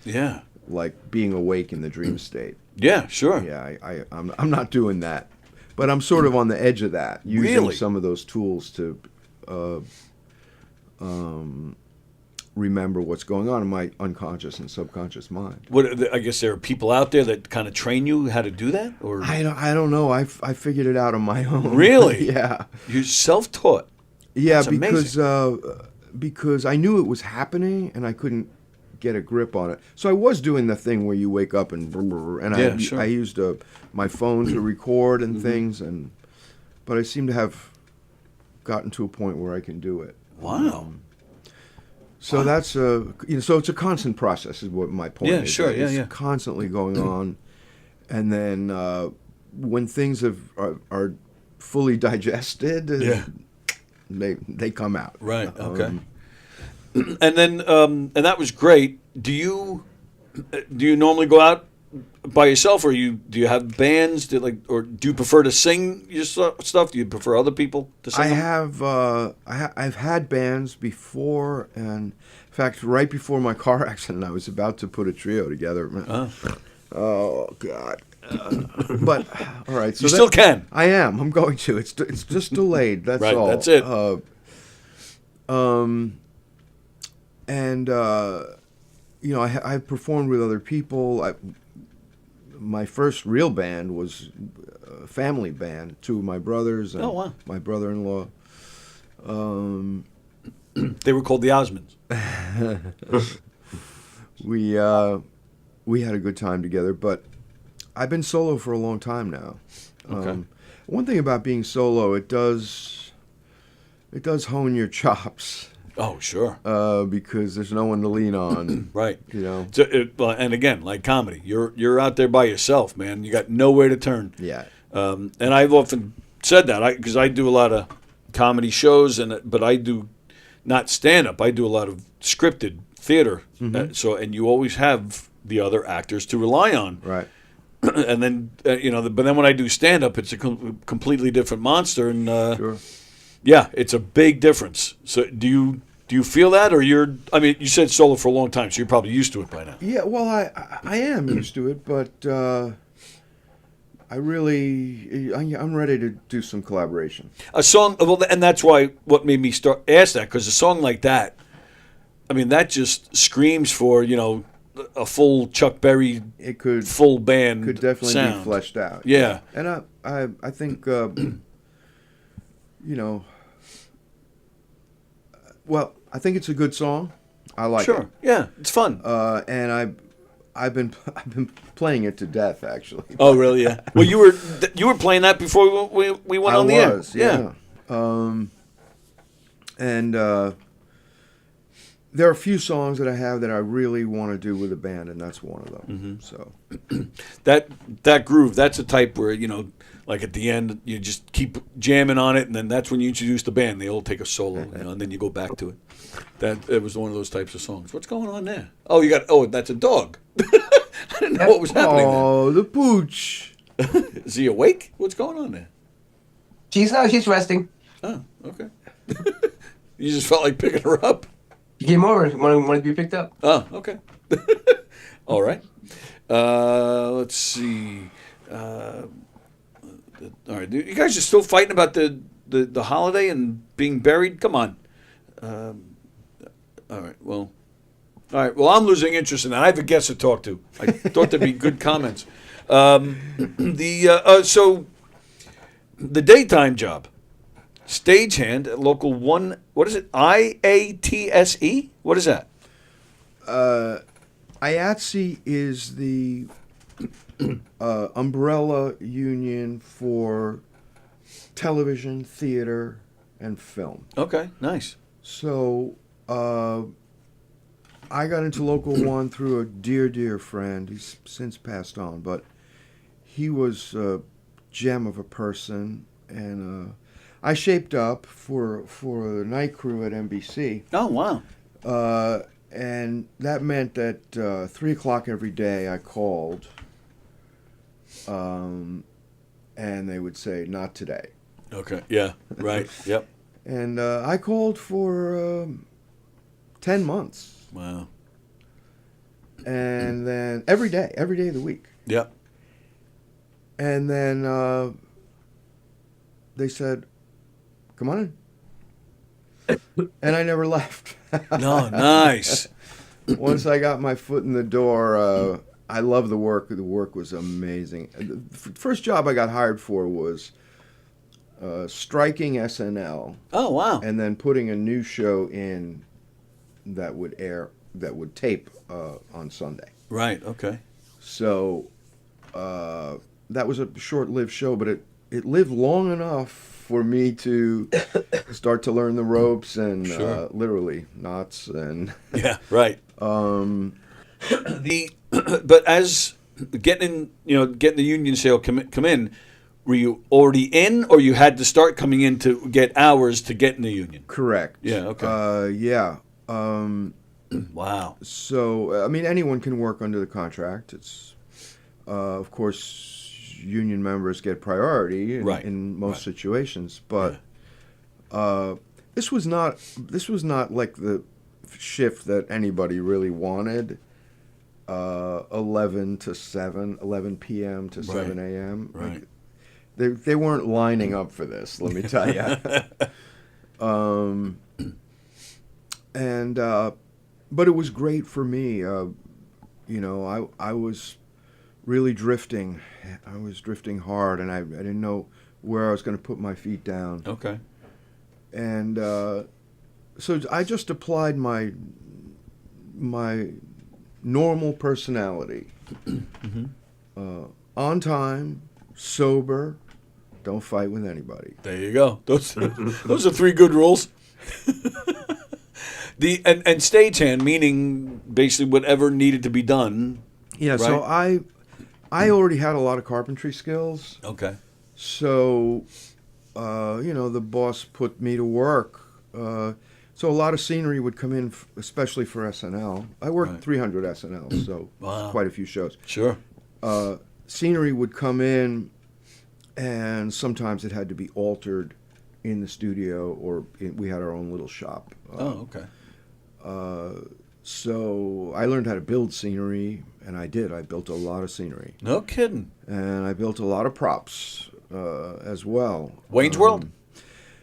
Yeah. Like being awake in the dream state. Yeah, sure. Yeah, I'm not doing that, but I'm sort of on the edge of that, using Really? some of those tools to remember what's going on in my unconscious and subconscious mind. I guess there are people out there that kind of train you how to do that, or I don't know. I figured it out on my own. Really? Yeah. You're self-taught. Yeah, That's because I knew it was happening and I couldn't get a grip on it. So I was doing the thing where you wake up and Yeah, sure. I used my phone to record and things, but I seem to have gotten to a point where I can do it. Wow. So that's so it's a constant process is what my point is. Yeah, sure. It's Yeah. constantly going on, and then when things are fully digested, they come out. Right. Okay. And then and that was great. Do you normally go out by yourself, or do you have bands? Or do you prefer to sing your stuff? Do you prefer other people to sing? I've had bands before, and in fact, right before my car accident, I was about to put a trio together. Oh God. But all right, so you still can. I am. I'm going to. It's just delayed. That's right, all. That's it. And I've performed with other people. My first real band was a family band. Two of my brothers and my brother-in-law. They were called the Osmonds. We had a good time together, but I've been solo for a long time now. Okay. One thing about being solo, it does hone your chops. Oh, sure. Because there's no one to lean on. Right. So, and again, like comedy, you're out there by yourself, man. You got nowhere to turn. Yeah. And I've often said that because I do a lot of comedy shows, but I do not stand up. I do a lot of scripted theater. And you always have the other actors to rely on. Right. And then but then when I do stand up, it's a completely different monster. And sure. Yeah, it's a big difference. So do you feel that, or you said solo for a long time, so you're probably used to it by now. Yeah, well, I am used to it, but I'm ready to do some collaboration. A song, well, and that's what made me ask that, because a song like that, that just screams for a full Chuck Berry, full band. Could definitely sound. be fleshed out. Yeah, and I think well, I think it's a good song. I like it. Sure. Yeah, it's fun. And I've been playing it to death, actually. Oh, really? Yeah. Well, you were playing that before we went on the air. Yeah. And there are a few songs that I have that I really want to do with a band, and that's one of them. So that groove, that's a type where like at the end, you just keep jamming on it, and then that's when you introduce the band. They all take a solo, and then you go back to it. It was one of those types of songs. What's going on there? Oh, that's a dog. I didn't know what was happening there. Oh, the pooch. Is he awake? What's going on there? She's resting. Oh, okay. You just felt like picking her up? You came over, wanted to be picked up. Oh, okay. All right. Let's see. All right, you guys are still fighting about the holiday and being buried? Come on. All right, well, I'm losing interest in that. I have a guest to talk to. I thought there'd be good comments. So the daytime job, stagehand at local one. What is it? IATSE? What is that? IATSE is the umbrella union for television, theater, and film. Okay, nice. So I got into Local 1 through a dear friend. He's since passed on, but he was a gem of a person, and I shaped up for the night crew at NBC. Oh, wow. And that meant that 3 o'clock every day I called, and they would say, not today. Okay, yeah, right, yep. And I called for 10 months. Wow. And then every day of the week. Yep. And then they said, come on in. And I never left. No, nice. Once I got my foot in the door, I love the work. The work was amazing. The first job I got hired for was striking SNL. Oh, wow. And then putting a new show in that would tape on Sunday. Right, okay. So that was a short-lived show, but it lived long enough for me to start to learn the ropes and Sure. literally knots and Yeah, right. But as getting the union sale come in, were you already in, or you had to start coming in to get hours to get in the union? Correct. Yeah. Okay. Yeah. Wow. So I mean, anyone can work under the contract. It's of course union members get priority in most situations, but this was not like the shift that anybody really wanted. 11 p.m. to 7 a.m. Right. They weren't lining up for this, let me tell you. But it was great for me. I was really drifting. I was drifting hard, and I didn't know where I was going to put my feet down. Okay. And so I just applied my normal personality. On time, sober, don't fight with anybody. There you go. Those are 3 good rules. And stagehand, meaning basically whatever needed to be done. Yeah, right? so I already had a lot of carpentry skills. Okay. So, the boss put me to work. So a lot of scenery would come in, especially for SNL. I worked 300 SNLs, so Wow. quite a few shows. Sure. Scenery would come in, and sometimes it had to be altered in the studio, or we had our own little shop. Okay. So I learned how to build scenery, and I did. I built a lot of scenery. No kidding. And I built a lot of props as well. Wayne's World?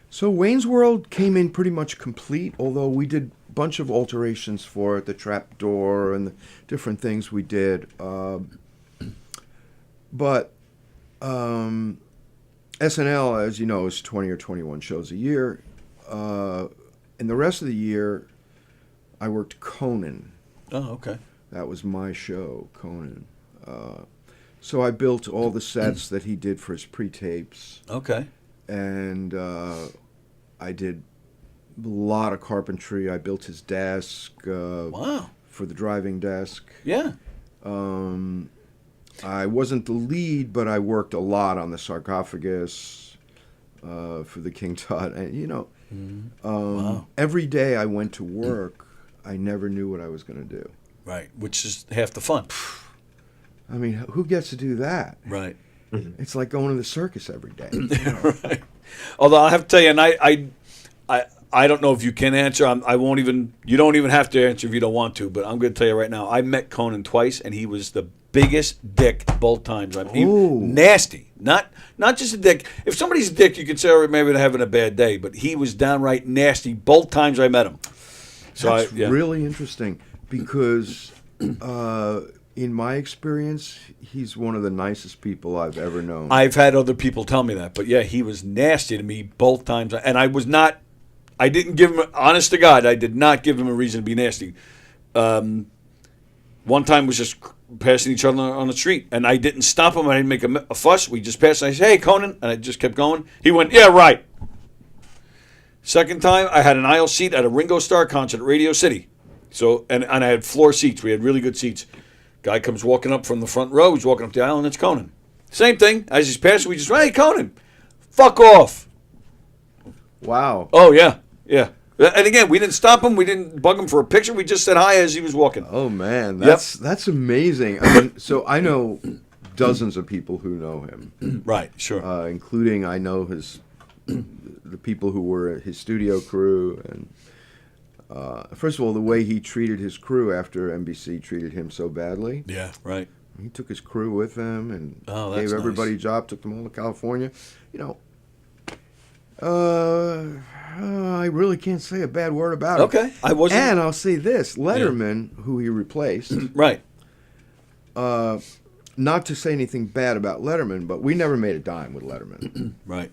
So Wayne's World came in pretty much complete, although we did a bunch of alterations for it, the trap door and the different things we did. But SNL, as you know, is 20 or 21 shows a year. And the rest of the year, I worked Conan. Oh, okay. That was my show, Conan. So I built all the sets that he did for his pre-tapes. Okay. And I did a lot of carpentry. I built his desk. Wow. For the driving desk. Yeah. I wasn't the lead, but I worked a lot on the sarcophagus for the King Tut. And, Wow. every day I went to work, I never knew what I was going to do. Right, which is half the fun. I mean, who gets to do that? Right. It's like going to the circus every day. Right. Although I have to tell you, and I don't know if you can answer. I won't even. You don't even have to answer if you don't want to. But I'm going to tell you right now. I met Conan twice, and he was the biggest dick both times. Nasty. Not just a dick. If somebody's a dick, you could say, oh, maybe they're having a bad day. But he was downright nasty both times I met him. So That's really interesting because, in my experience, he's one of the nicest people I've ever known. I've had other people tell me that, but yeah, he was nasty to me both times, and I didn't give him, honest to God, I did not give him a reason to be nasty. One time was just passing each other on the street, and I didn't stop him. I didn't make a fuss. We just passed, and I said, hey, Conan, and I just kept going. He went, yeah, right. Second time, I had an aisle seat at a Ringo Starr concert at Radio City. So and I had floor seats. We had really good seats. Guy comes walking up from the front row. He's walking up the aisle, and it's Conan. Same thing. As he's passing, we just, hey, Conan, fuck off. Wow. Oh, yeah. Yeah. And again, we didn't stop him. We didn't bug him for a picture. We just said hi as he was walking. Oh, man. That's amazing. I mean, so I know dozens of people who know him. Right, sure. Including I know the people who were his studio crew. And first of all, the way he treated his crew after NBC treated him so badly. Yeah, right. He took his crew with him and that's gave everybody nice. a job, took them all to California. I really can't say a bad word about him. Okay, I wasn't. And I'll say this: Letterman, who he replaced, right? Not to say anything bad about Letterman, but we never made a dime with Letterman. Right.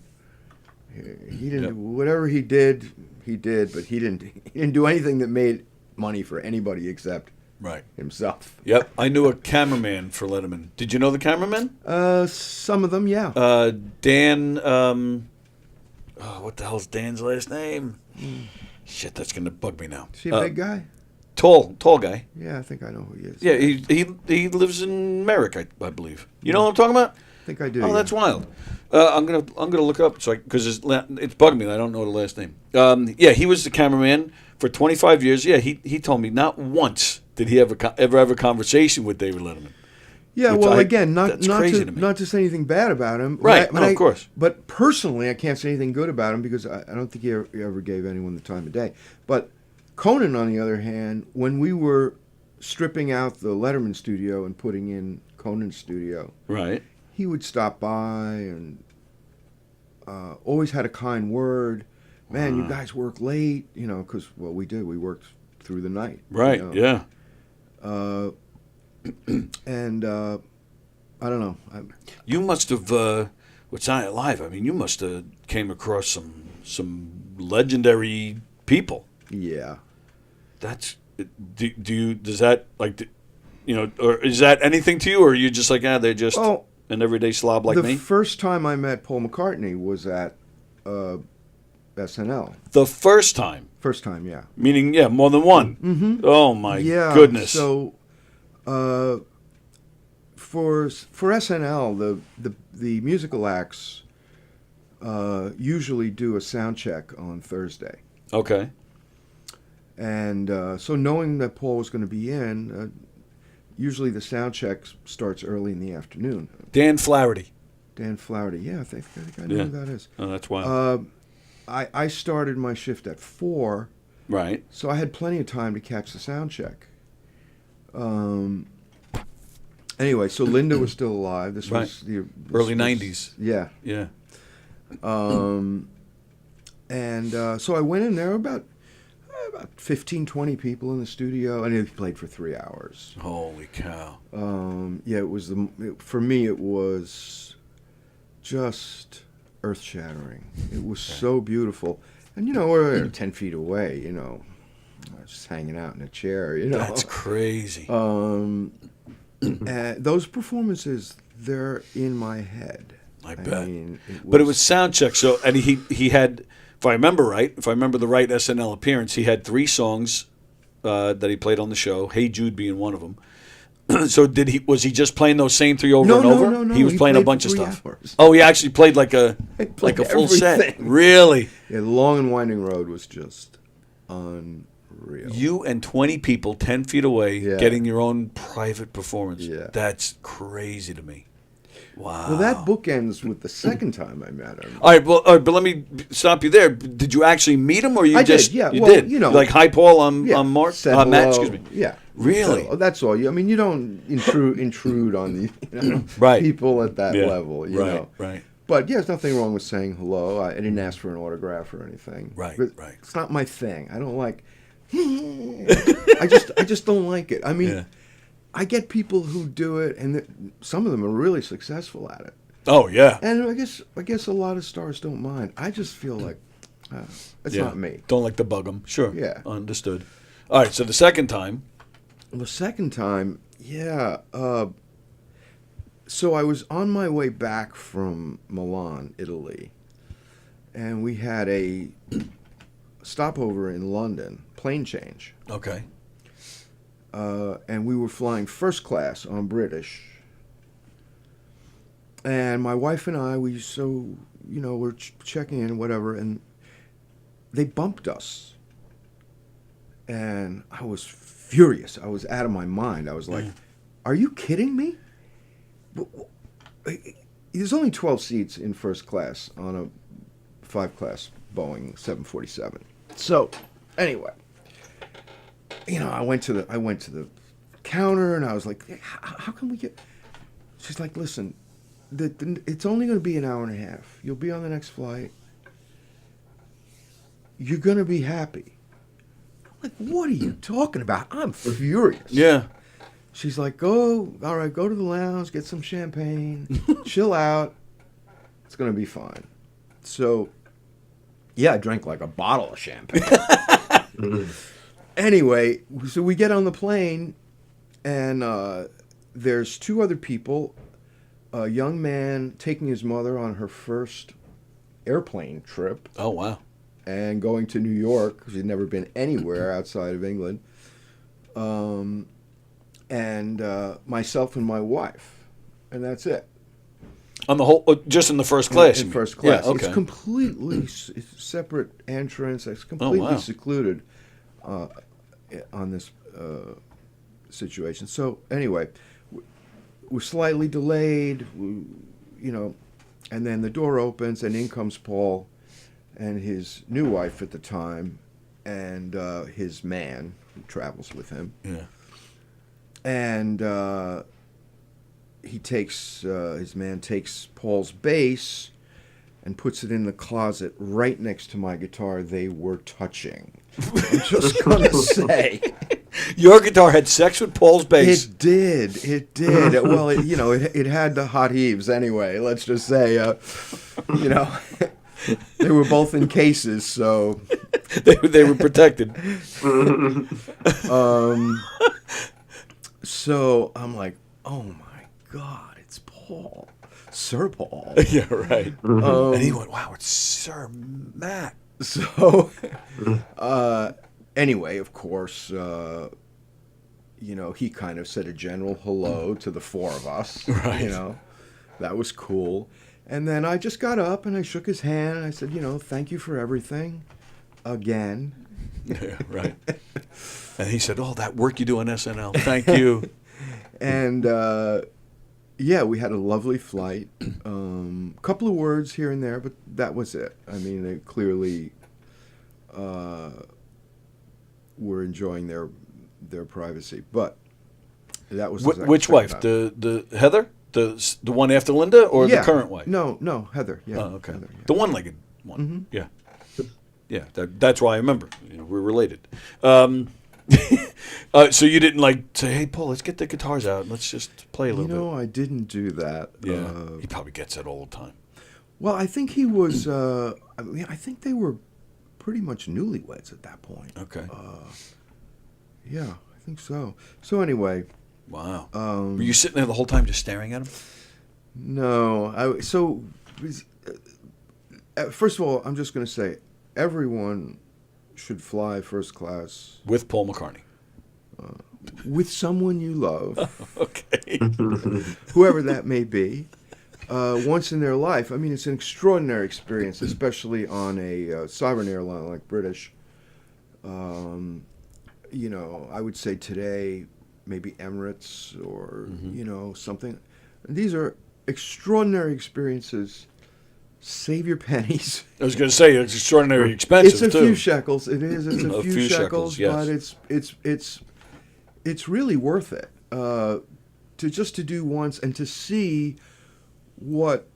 He didn't. Whatever he did, but he didn't do anything that made money for anybody except himself. Yep. I knew a cameraman for Letterman. Did you know the cameraman? Some of them, yeah. Dan. What the hell's Dan's last name? Shit, that's gonna bug me now. Is he a big guy? Tall guy. Yeah, I think I know who he is. Yeah, he lives in Merrick, I believe. You know what I'm talking about? I think I do. Oh, yeah. that's wild. I'm gonna look it up because it's bugged me. I don't know the last name. Yeah, he was the cameraman for 25 years. Yeah, he told me not once did he ever have a conversation with David Letterman. Yeah, well, again, not crazy to me. not to say anything bad about him. Right, of course. But personally, I can't say anything good about him because I don't think he ever gave anyone the time of day. But Conan, on the other hand, when we were stripping out the Letterman studio and putting in Conan's studio, right, he would stop by and always had a kind word. Man, you guys work late, because, well, we did. We worked through the night. Right, yeah. And I don't know. You must have with Saturday Night Live. I mean, you must have came across some legendary people. Yeah. That's does that or is that anything to you, or are you just like they're just an everyday slob like me? The first time I met Paul McCartney was at SNL. The first time. First time, yeah. Meaning, more than one. Mm-hmm. Oh my goodness. So. For SNL, the musical acts usually do a sound check on Thursday. Okay. And so knowing that Paul was going to be in, usually the sound check starts early in the afternoon. Dan Flaherty. Dan Flaherty, yeah, I think I know who that is. Oh, that's wild. I started my shift at 4. Right. So I had plenty of time to catch the sound check. Anyway, so Linda was still alive. This was the early 90s. Yeah. Yeah. And so I went in there, about 15, 20 people in the studio, and it played for 3 hours. Holy cow. Yeah, it was for me it was just earth-shattering. It was so beautiful. And we're 10 feet away, just hanging out in a chair, That's crazy. Those performances, they're in my head. I bet. But it was sound check. So, and he had, if I remember the right SNL appearance, he had 3 songs that he played on the show. Hey Jude being one of them. So was he just playing those same 3 over and over? No. He was playing a bunch of 3 stuff. hours. Oh, he actually played like a full set. Everything. Really? Yeah, the Long and Winding Road was just unreal. You and 20 people 10 feet away getting your own private performance. Yeah. That's crazy to me. Wow. Well, that book ends with the second time I met him. All right, but let me stop you there. Did you actually meet him, or you I just did, yeah. you Well, did? Like, hi, Paul. I'm Mark. Said Matt. hello. Excuse me. Yeah. Really? So, that's all. I mean, you don't intrude on the right. people at that level. You know. Right. But yeah, there's nothing wrong with saying hello. I didn't ask for an autograph or anything. Right. But right. It's not my thing. I don't like. I just don't like it. I mean, I get people who do it, and some of them are really successful at it. Oh yeah. And I guess a lot of stars don't mind. I just feel like it's not me. Don't like to bug them. Sure. Yeah. Understood. All right. So the second time. The second time, yeah. So I was on my way back from Milan, Italy, and we had a stopover in London, plane change. Okay. And we were flying first class on British. And my wife and I, we're checking in, whatever, and they bumped us. And I was furious. I was out of my mind. I was like, are you kidding me? There's only 12 seats in first class on a 5-class Boeing 747. So, anyway, I went to the counter and I was like, how can we get? She's like, listen, it's only going to be an hour and a half. You'll be on the next flight. You're going to be happy. I'm like, what are you talking about? I'm furious. Yeah. She's like, all right, go to the lounge, get some champagne, chill out. It's going to be fine. So, yeah, I drank like a bottle of champagne. Anyway, so we get on the plane, and there's 2 other people, a young man taking his mother on her first airplane trip. Oh, wow. And going to New York, because she'd never been anywhere outside of England. And myself and my wife, and that's it. On the whole, just in the first class? In first class. Yeah, okay. It's completely separate entrance. It's completely secluded on this situation. So anyway, we're slightly delayed, and then the door opens and in comes Paul and his new wife at the time and his man who travels with him. Yeah. And his man takes Paul's bass and puts it in the closet right next to my guitar. They were touching. I'm just gonna say, your guitar had sex with Paul's bass. It did. Well, it had the hot heaves anyway. Let's just say, they were both in cases, so they were protected. So I'm like, oh my God, it's Paul, Sir Paul. Yeah, right. And he went, wow, it's Sir Matt. So, anyway, of course, he kind of said a general hello to the 4 of us. Right. That was cool. And then I just got up and I shook his hand and I said, thank you for everything again. Yeah, right. And he said, that work you do on SNL, thank you. And, we had a lovely flight. Couple of words here and there, but that was it. I mean, they clearly were enjoying their privacy. But that was which wife? The Heather? The one after Linda or the current wife? No, Heather. Yeah. Oh, okay. Heather, yeah. The one-legged one. Mm-hmm. Yeah. Yeah, that's why I remember. We're related. So you didn't say, hey, Paul, let's get the guitars out and let's just play a little bit. I didn't do that. Yeah, he probably gets that all the time. Well, I think he was, I think they were pretty much newlyweds at that point. Okay. Yeah, I think so. So anyway. Wow. Were you sitting there the whole time just staring at him? No. First of all, I'm just going to say, everyone should fly first class. With Paul McCartney. With someone you love. Okay. Whoever that may be. Once in their life. I mean, it's an extraordinary experience, especially on a sovereign airline like British. I would say today, maybe Emirates or, something. These are extraordinary experiences. Save your pennies. I was going to say, it's extraordinarily expensive, It's a few shekels. It is. It's a few shekels, yes. But it's really worth it to do once and to see what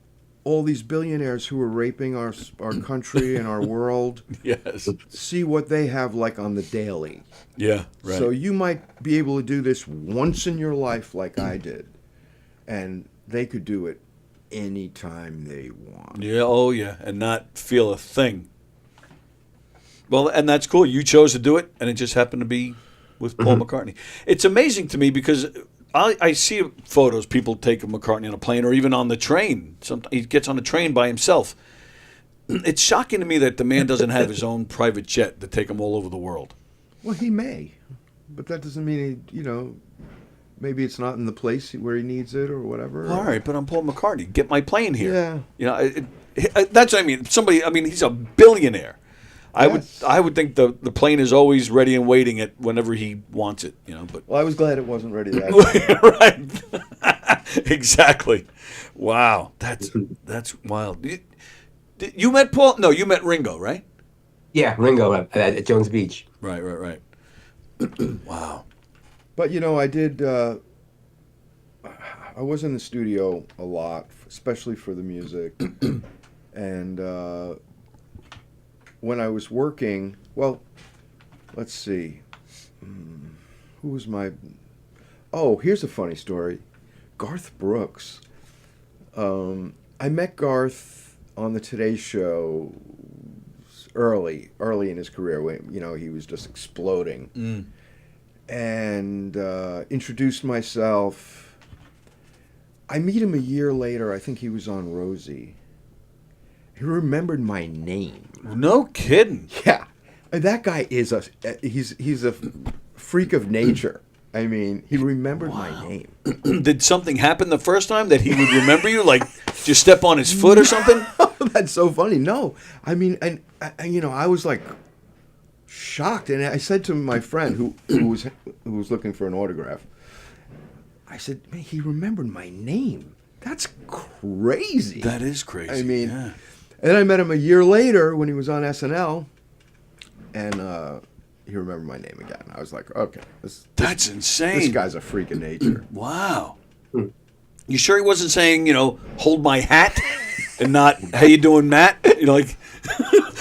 all these billionaires who are raping our country and our world, yes, see what they have like on the daily. Yeah, right. So you might be able to do this once in your life like I did, and they could do it anytime they want. Yeah, oh yeah, and not feel a thing. Well, and that's cool. You chose to do it, and it just happened to be with Paul McCartney. It's amazing to me because I see photos people take of McCartney on a plane or even on the train. Sometimes he gets on a train by himself. It's shocking to me that the man doesn't have his own private jet to take him all over the world. Well, he may, but that doesn't mean he, maybe it's not in the place where he needs it or whatever. All right, but I'm Paul McCartney. Get my plane here. Yeah. That's what I mean. He's a billionaire. I would think the plane is always ready and waiting at whenever he wants it. But Well, I was glad it wasn't ready that right. Exactly. Wow, that's wild. You met Paul? No, you met Ringo, right? Yeah, Ringo at Jones Beach. Right. Wow. But I did. I was in the studio a lot, especially for the music, and when I was working, well, let's see, who was my? Oh, here's a funny story, Garth Brooks. I met Garth on the Today Show early in his career when he was just exploding. And introduced myself. I meet him a year later. I think he was on Rosie. He remembered my name. No kidding. Yeah, that guy is he's a freak of nature. I mean, he remembered my name. Did something happen the first time that he would remember you? Like, did you step on his foot or something? That's so funny. No, I mean, and I was like shocked, and I said to my friend who was looking for an autograph, I said, "Man, he remembered my name. That's crazy." That is crazy. I mean, yeah. And I met him a year later when he was on SNL, and he remembered my name again. I was like, okay, that's insane. This guy's a freak of nature. Wow. You sure he wasn't saying, hold my hat, and not, how you doing, Matt? Like,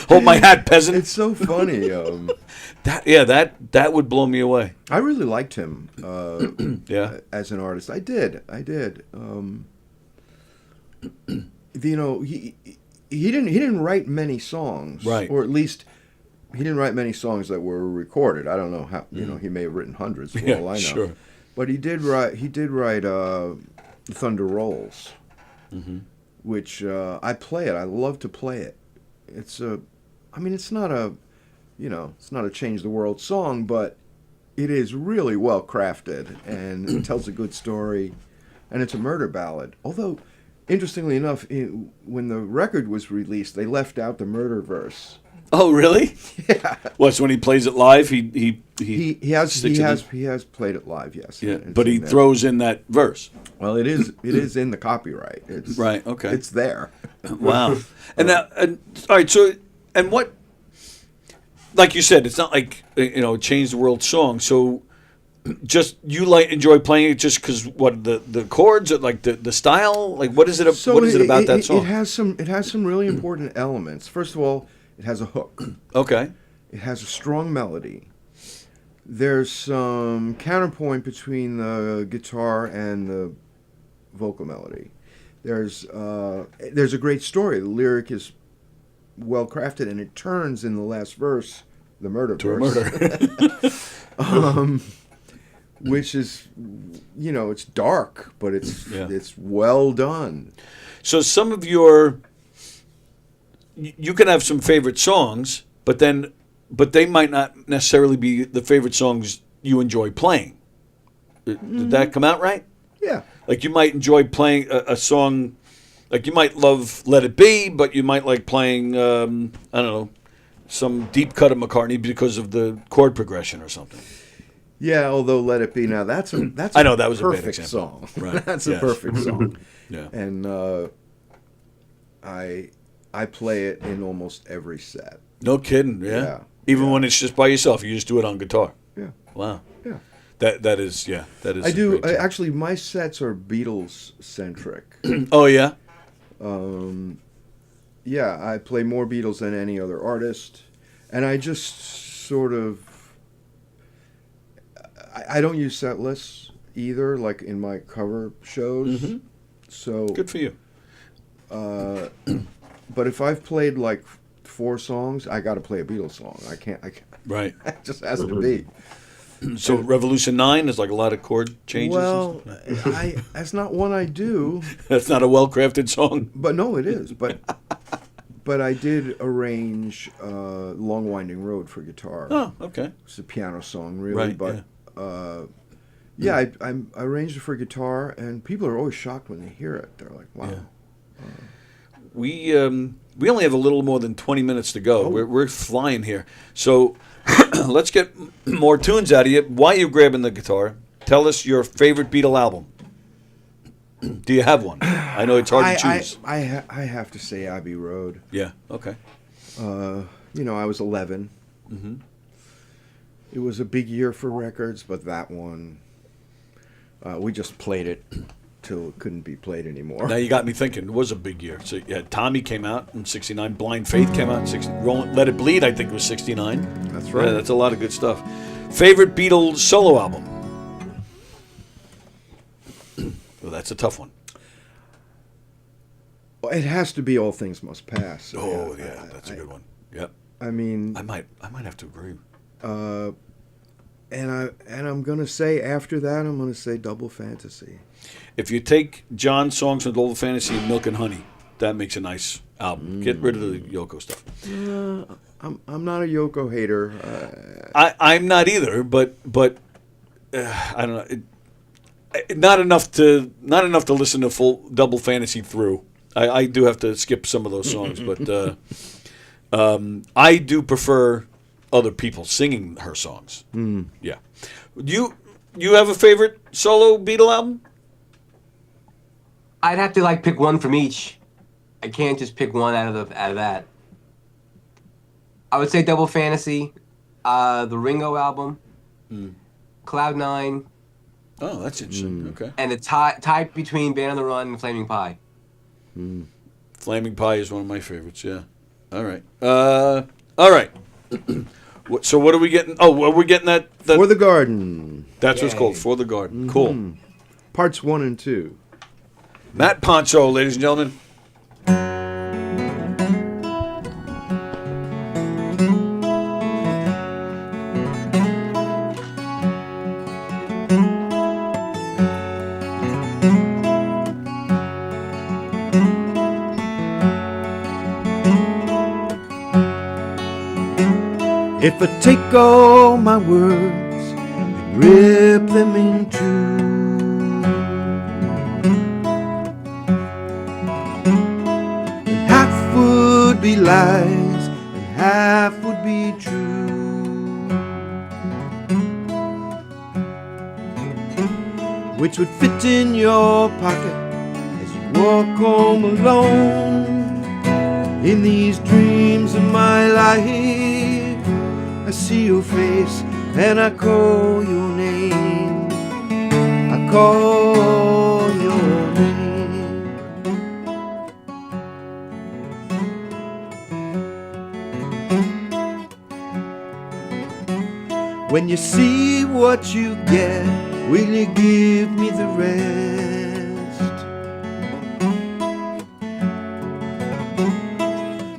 hold my hat, peasant. It's so funny. That would blow me away. I really liked him. Yeah. As an artist, I did. He didn't write many songs, right? Or at least he didn't write many songs that were recorded. I don't know how. He may have written hundreds. For all I know. Sure. But he did write. Thunder Rolls, which I play it. I love to play it. It's it's not a, it's not a change the world song, but it is really well crafted and it tells a good story, and it's a murder ballad. Although, interestingly enough, when the record was released, they left out the murder verse. Oh, really? Yeah. What's when he plays it live? He has played it live. Yes. Yeah, but he throws in that verse. Well, it is in the copyright. It's right. Okay. It's there. Wow. And now, all right. So, and what? Like you said, it's not like change the world song. So, just you enjoy playing it just because what the chords, or like the style, like what is it? So what is it about that song? It has some really important elements. First of all, it has a hook. Okay. It has a strong melody. There's some counterpoint between the guitar and the vocal melody. There's a great story. The lyric is well crafted, and it turns in the last verse, the murder verse. Which is, it's dark, but it's well done. So some of you can have some favorite songs, but they might not necessarily be the favorite songs you enjoy playing. Did that come out right? Yeah. Like you might enjoy playing a song, like you might love Let It Be, but you might like playing, I don't know, some deep cut of McCartney because of the chord progression or something. Yeah, although Let It Be, now that's I know that was perfect a bad example. song. Right. That's a perfect song. Yeah. And I play it in almost every set. No kidding, yeah. Even when it's just by yourself, you just do it on guitar. Yeah. Wow. Yeah. That is. I do. Actually, my sets are Beatles centric. Oh yeah. Yeah, I play more Beatles than any other artist, and I just sort of. I don't use set lists either, like in my cover shows. Mm-hmm. So good for you. But if I've played like 4 songs, I got to play a Beatles song. I can't. Right. It just has to be. So Revolution 9 is like a lot of chord changes. Well, that's not one I do. That's not a well-crafted song. But no, it is. But But I did arrange "Long Winding Road" for guitar. Oh, okay. It's a piano song, really, Right, but I arranged it for guitar, and people are always shocked when they hear it. They're like, "Wow." Yeah. We only have a little more than 20 minutes to go. We're flying here. So let's get more tunes out of you. While you're grabbing the guitar, tell us your favorite Beatle album. Do you have one? I know it's hard to choose. I have to say Abbey Road. Yeah, okay. I was 11. Mm-hmm. It was a big year for records, but that one, we just played it till it couldn't be played anymore. Now you got me thinking. It was a big year. So yeah, Tommy came out in '69. Blind Faith came out in '69. Let It Bleed, I think, was '69. That's right. Yeah, that's a lot of good stuff. Favorite Beatles solo album? Well, that's a tough one. Well, it has to be All Things Must Pass. Oh yeah, that's a good one. Yep. I mean, I might have to agree. And I'm gonna say after that, I'm gonna say Double Fantasy. If you take John's songs from Double Fantasy and Milk and Honey, that makes a nice album. Get rid of the Yoko stuff. I'm not a Yoko hater. I'm not either, but I don't know. Not enough to listen to full Double Fantasy through. I do have to skip some of those songs, but I do prefer other people singing her songs. Yeah. You have a favorite solo Beatle album? I'd have to pick one from each. I can't just pick one out of that. I would say Double Fantasy, the Ringo album, Cloud 9. Oh, that's interesting. Okay. And the tie between Band on the Run and Flaming Pie. Flaming Pie is one of my favorites. Yeah. All right. All right. So what are we getting? Oh, are we getting that? For the Garden. That's what it's called. For the Garden. Cool. Parts 1 and 2. Matt Ponsot, ladies and gentlemen. If I take all my words and rip them in two, and half would be lies and half would be true, which would fit in your pocket as you walk home alone. In these dreams of my life, I see your face and I call your name. I call your name. When you see what you get, will you give me the rest?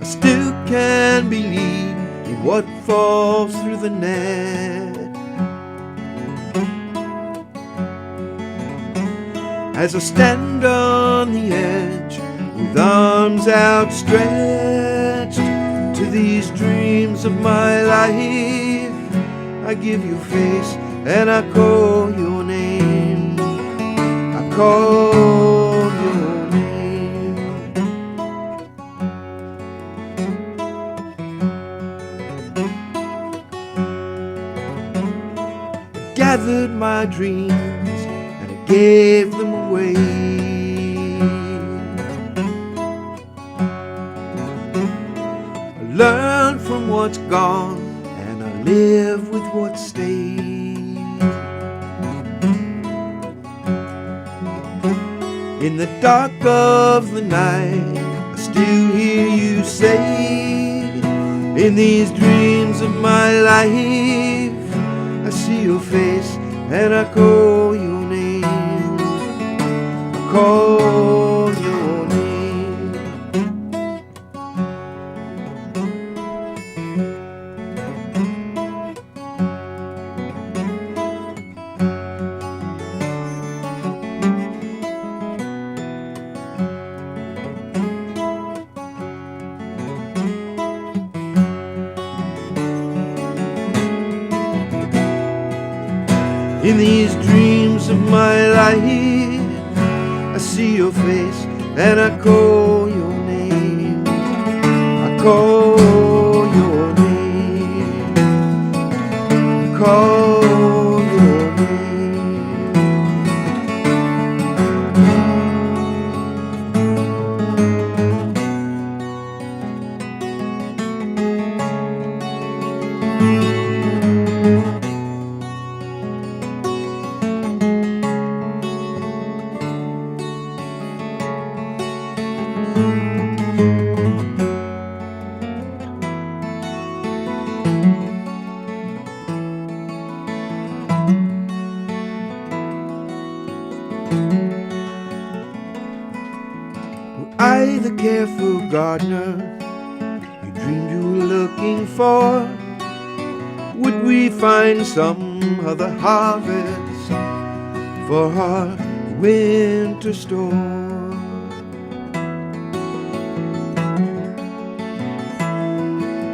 I still can't believe in what falls through the net. As I stand on the edge with arms outstretched to these dreams of my life, I give you face and I call your name. I call your name. I gathered my dreams and I gave them away. I learned from what's gone and I live with what stays. In the dark of the night, I still hear you say, in these dreams of my life, I see your face and I call your name. I call your name. In these dreams of my life, I see your face and I call your name. I call your name. Call your I, the careful gardener, you dreamed you were looking for. Would we find some other harvest for our winter store?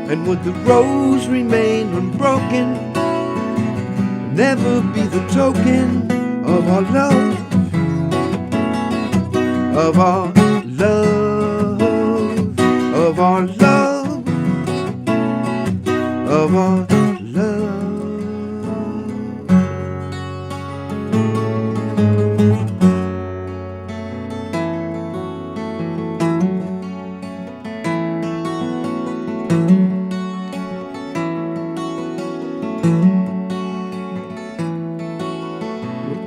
And would the rose remain unbroken, never be the token of our love, of our love, of our love, of our love.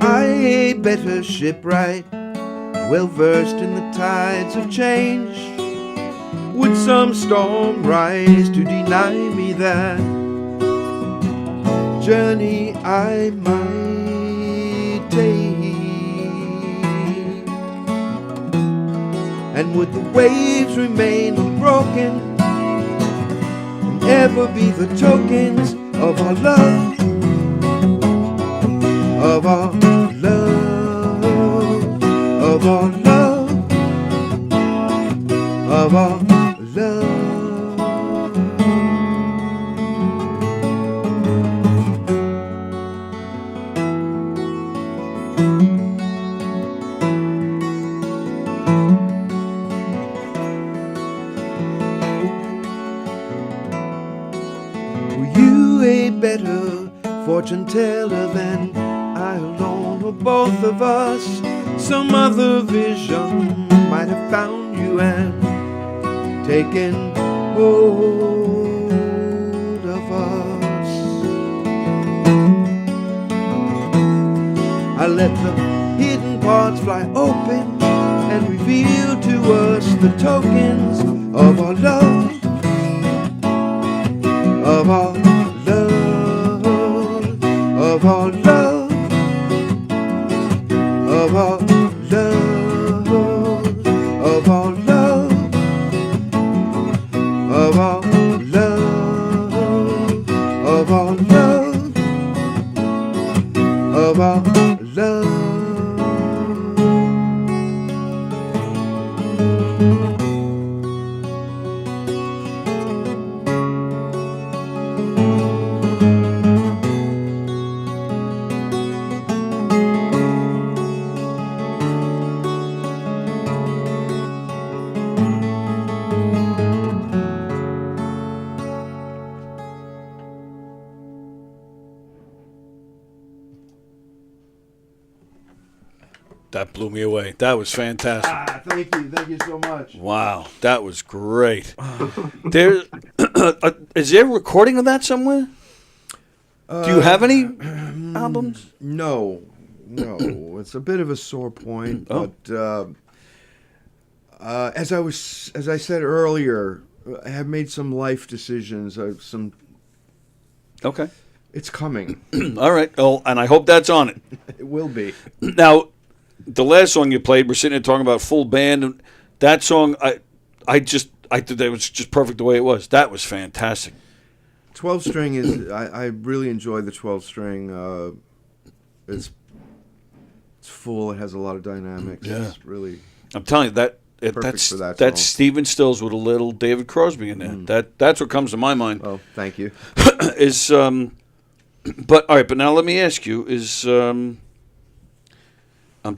I a better shipwright, well versed in the tides of change. Would some storm rise to deny me that journey I might take? And would the waves remain unbroken and ever be the tokens of our love, of our love, of our love, of our love. Were you a better fortune teller than I alone, or both of us? Some other vision might have found you and taken hold of us. I let the hidden parts fly open and reveal to us the tokens of our love, of our love, of our love, of our love, of our love, of our love, of our love, of our love. That blew me away. That was fantastic. Thank you so much. Wow, that was great. There, is there a recording of that somewhere? Do you have any albums? No. It's a bit of a sore point, but as I said earlier, I have made some life decisions. Okay. It's coming. All right. Oh, and I hope that's on it. It will be. Now, the last song you played, we're sitting here talking about full band, and that song, I thought that was just perfect the way it was. That was fantastic. 12-string is. I really enjoy the 12-string. It's full. It has a lot of dynamics. Yeah. It's really. I'm telling you that's for that that's song. Stephen Stills with a little David Crosby in there. That's what comes to my mind. Oh, thank you. Is But all right, but now let me ask you: is I'm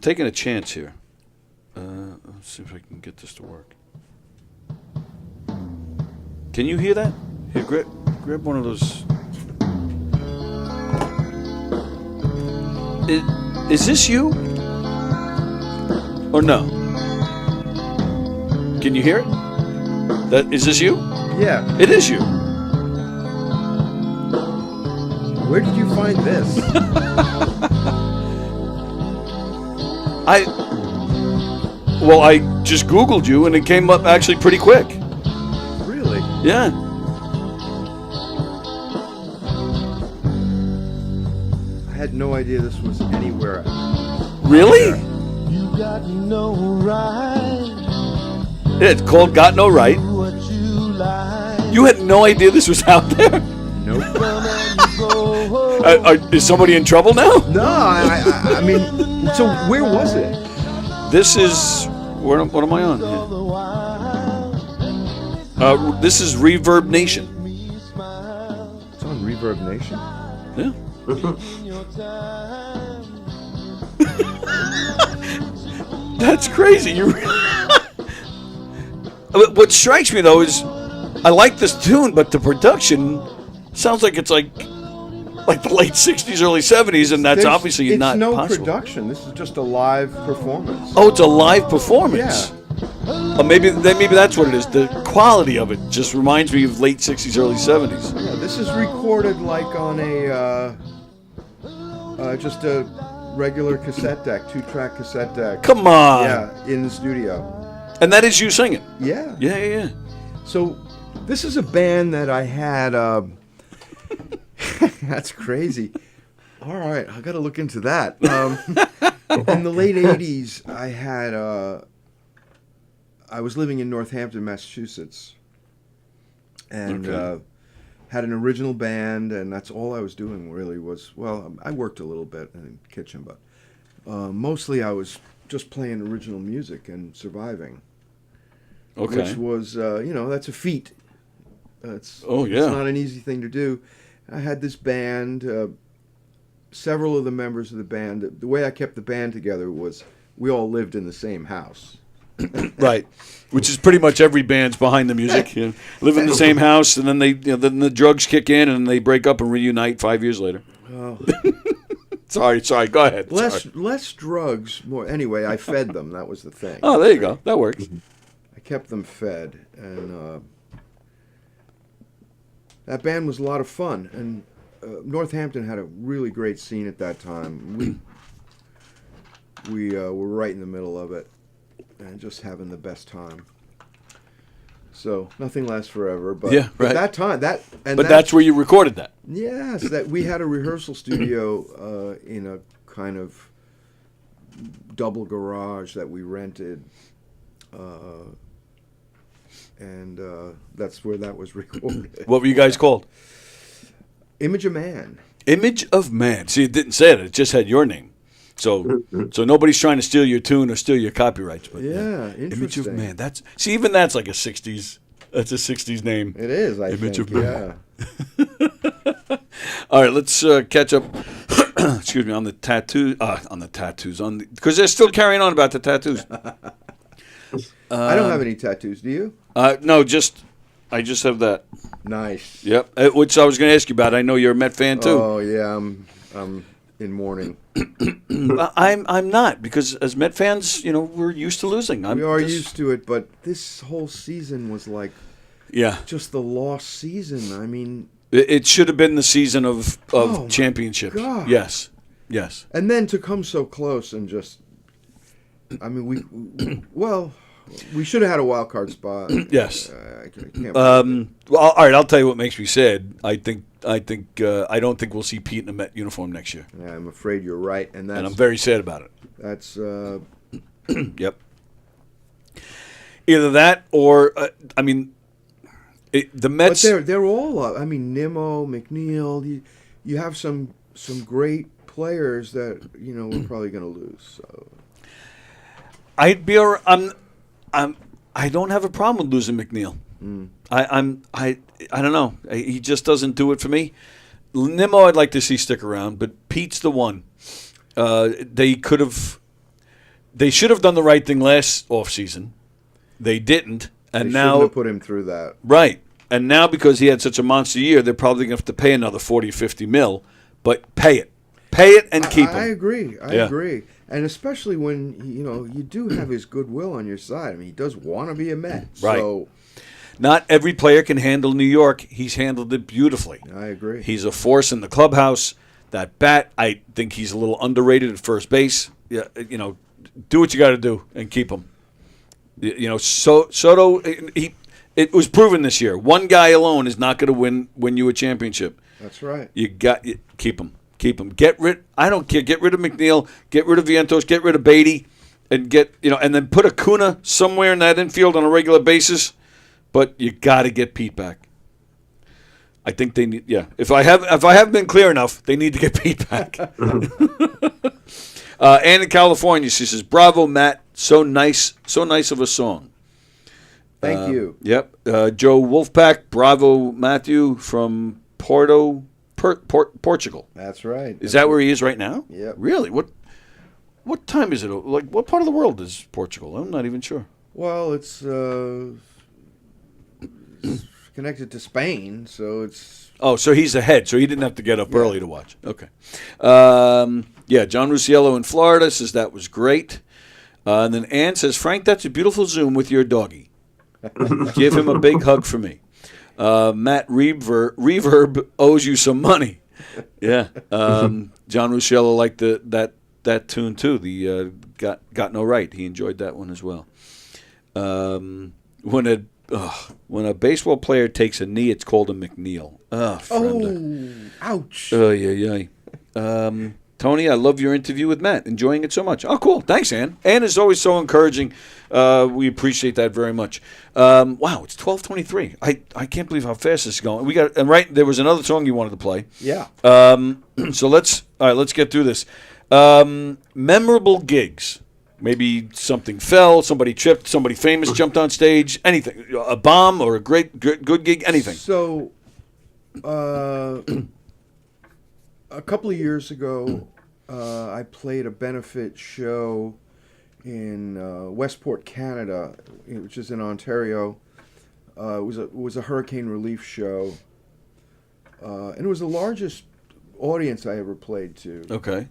taking a chance here. Let's see if I can get this to work. Can you hear that? Here, grab one of those. Is this you? Or no? Can you hear it? Is this you? Yeah. It is you. Where did you find this? I just Googled you and it came up actually pretty quick. Really? Yeah. I had no idea this was anywhere. Really? You got no right. It's called Got No Right. You had no idea this was out there? Nope. Is somebody in trouble now? No, I mean, so where was it? This is what am I on? This is Reverb Nation. It's on Reverb Nation. Yeah. That's crazy. What strikes me though is I like this tune, but the production sounds like it's like the late '60s, early '70s, and that's obviously not no possible. production. This is just a live performance. Oh, it's a live performance. Yeah. Maybe that's what it is. The quality of it just reminds me of late '60s, early '70s. Yeah, this is recorded like on a just a regular cassette deck, 2-track cassette deck. Come on. Yeah, in the studio. And that is you singing. Yeah. Yeah. So this is a band that I had. That's crazy. All right, I got to look into that. In the late '80s, I was living in Northampton, Massachusetts, and had an original band, and that's all I was doing. Really was I worked a little bit in the kitchen, but mostly I was just playing original music and surviving. Okay. Which was that's a feat. It's yeah. It's not an easy thing to do. I had this band, several of the members of the band. The way I kept the band together was we all lived in the same house. Right, which is pretty much every band's behind the music. You know, live in the same house, and then then the drugs kick in, and they break up and reunite 5 years later. Oh. Sorry. Go ahead. Less drugs, more. Anyway, I fed them. That was the thing. Oh, there you go. That works. I kept them fed, and that band was a lot of fun. And Northampton had a really great scene at that time. We were right in the middle of it, and just having the best time. So nothing lasts forever, but yeah, right. That time that's where you recorded that. Yes, that we had a rehearsal studio in a kind of double garage that we rented, and that's where that was recorded. What were you guys called? Image of Man. Image of Man. See, it didn't say it; it just had your name. So nobody's trying to steal your tune or steal your copyrights. But interesting. Image of Man. Even that's like a '60s. That's a '60s name. It is. Image think, of Man. Yeah. All right, let's catch up. Excuse me, on the tattoos. Because they're still carrying on about the tattoos. I don't have any tattoos. Do you? No, I just have that. Nice. Yep. Which I was going to ask you about. I know you're a Met fan too. Oh yeah, I'm in mourning. I'm not, because as Met fans, we're used to losing. We are used to it, but this whole season was like, just the lost season. I mean, it should have been the season of championships. God. Yes. And then to come so close and just, I mean, we should have had a wild card spot. Yes. I can't well, all right. I'll tell you what makes me sad. I don't think we'll see Pete in a Met uniform next year. Yeah, I'm afraid you're right, and I'm very sad about it. That's yep. Either that or the Mets. But they're all. I mean, Nimmo, McNeil. You have some great players that we're probably going to lose. So I don't have a problem with losing McNeil. I don't know. He just doesn't do it for me. Nimmo, I'd like to see stick around, but Pete's the one. They should have done the right thing last offseason. They didn't, and They now shouldn't have put him through that. right. And now because he had such a monster year, they're probably going to have to pay another 40 or 50 mil. But pay it, and keep him. I agree. I Yeah. agree, and especially when you do have his goodwill on your side. I mean, he does want to be a Met. Right. So Not every player can handle New York. He's handled it beautifully. I agree. He's a force in the clubhouse. That bat, I think he's a little underrated at first base. Yeah, do what you got to do and keep him. Soto. It was proven this year. One guy alone is not going to win you a championship. That's right. Keep him. Keep him. I don't care. Get rid of McNeil. Get rid of Vientos. Get rid of Beatty, and and then put Acuna somewhere in that infield on a regular basis. But you got to get Pete back. I think they need. Yeah. If I haven't been clear enough, they need to get Pete back. Ann in California, she says, "Bravo, Matt. So nice of a song." Thank you. Yep. Joe Wolfpack, bravo, Matthew from Portugal. That's right. Is that where he is right now? Yep. Really? What time is it? Like, what part of the world is Portugal? I'm not even sure. Well, it's connected to Spain, so it's. Oh, so he's ahead. So he didn't have to get up early to watch. Okay. John Rusiello in Florida says that was great. And then Ann says, Frank, that's a beautiful Zoom with your doggy. Give him a big hug for me. Matt Reverb owes you some money. Yeah. John Rusciello liked that tune too. The got no right. He enjoyed that one as well. When a baseball player takes a knee, it's called a McNeil. Ouch. Yeah. Tony, I love your interview with Matt. Enjoying it so much. Oh, cool. Thanks, Ann. Ann is always so encouraging. We appreciate that very much. Wow, it's 12:23. I can't believe how fast this is going. There was another song you wanted to play. Yeah. So let's get through this. Memorable gigs. Maybe something fell, somebody tripped, somebody famous jumped on stage, anything. A bomb or a good gig, anything. So, a couple of years ago, I played a benefit show in Westport, Canada, which is in Ontario. It was a hurricane relief show, and it was the largest audience I ever played to. Okay.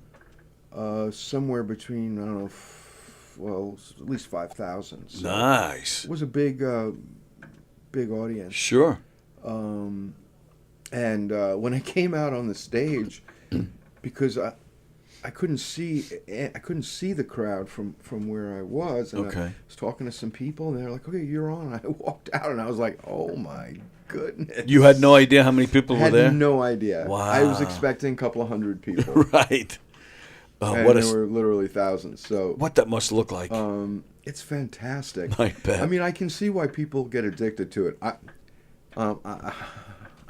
Somewhere between at least 5,000. So nice. It was a big audience. Sure. And when I came out on the stage, because I couldn't see the crowd from where I was, and I was talking to some people, and they're like, "Okay, you're on." I walked out, and I was like, "Oh my goodness!" You had no idea how many people were there? Had no idea. Wow. I was expecting a couple of hundred people. Right. And there were literally thousands. So what that must look like? It's fantastic. I bet. I mean, I can see why people get addicted to it. I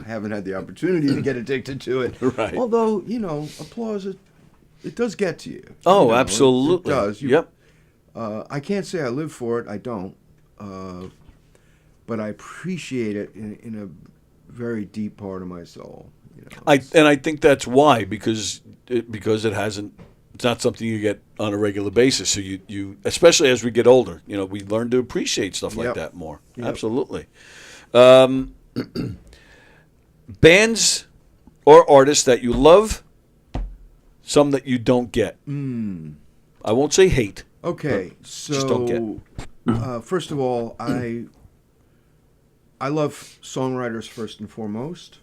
haven't had the opportunity to get addicted to it. Right. Although, applause, it does get to you. Oh, absolutely. It does. Yep. I can't say I live for it. I don't. But I appreciate it in a very deep part of my soul. I think that's why, because it hasn't. It's not something you get on a regular basis. So you especially as we get older, we learn to appreciate stuff like that more. Yep. Absolutely. Bands or artists that you love, some that you don't get. I won't say hate. Okay, so just don't get. First of all, I love songwriters first and foremost.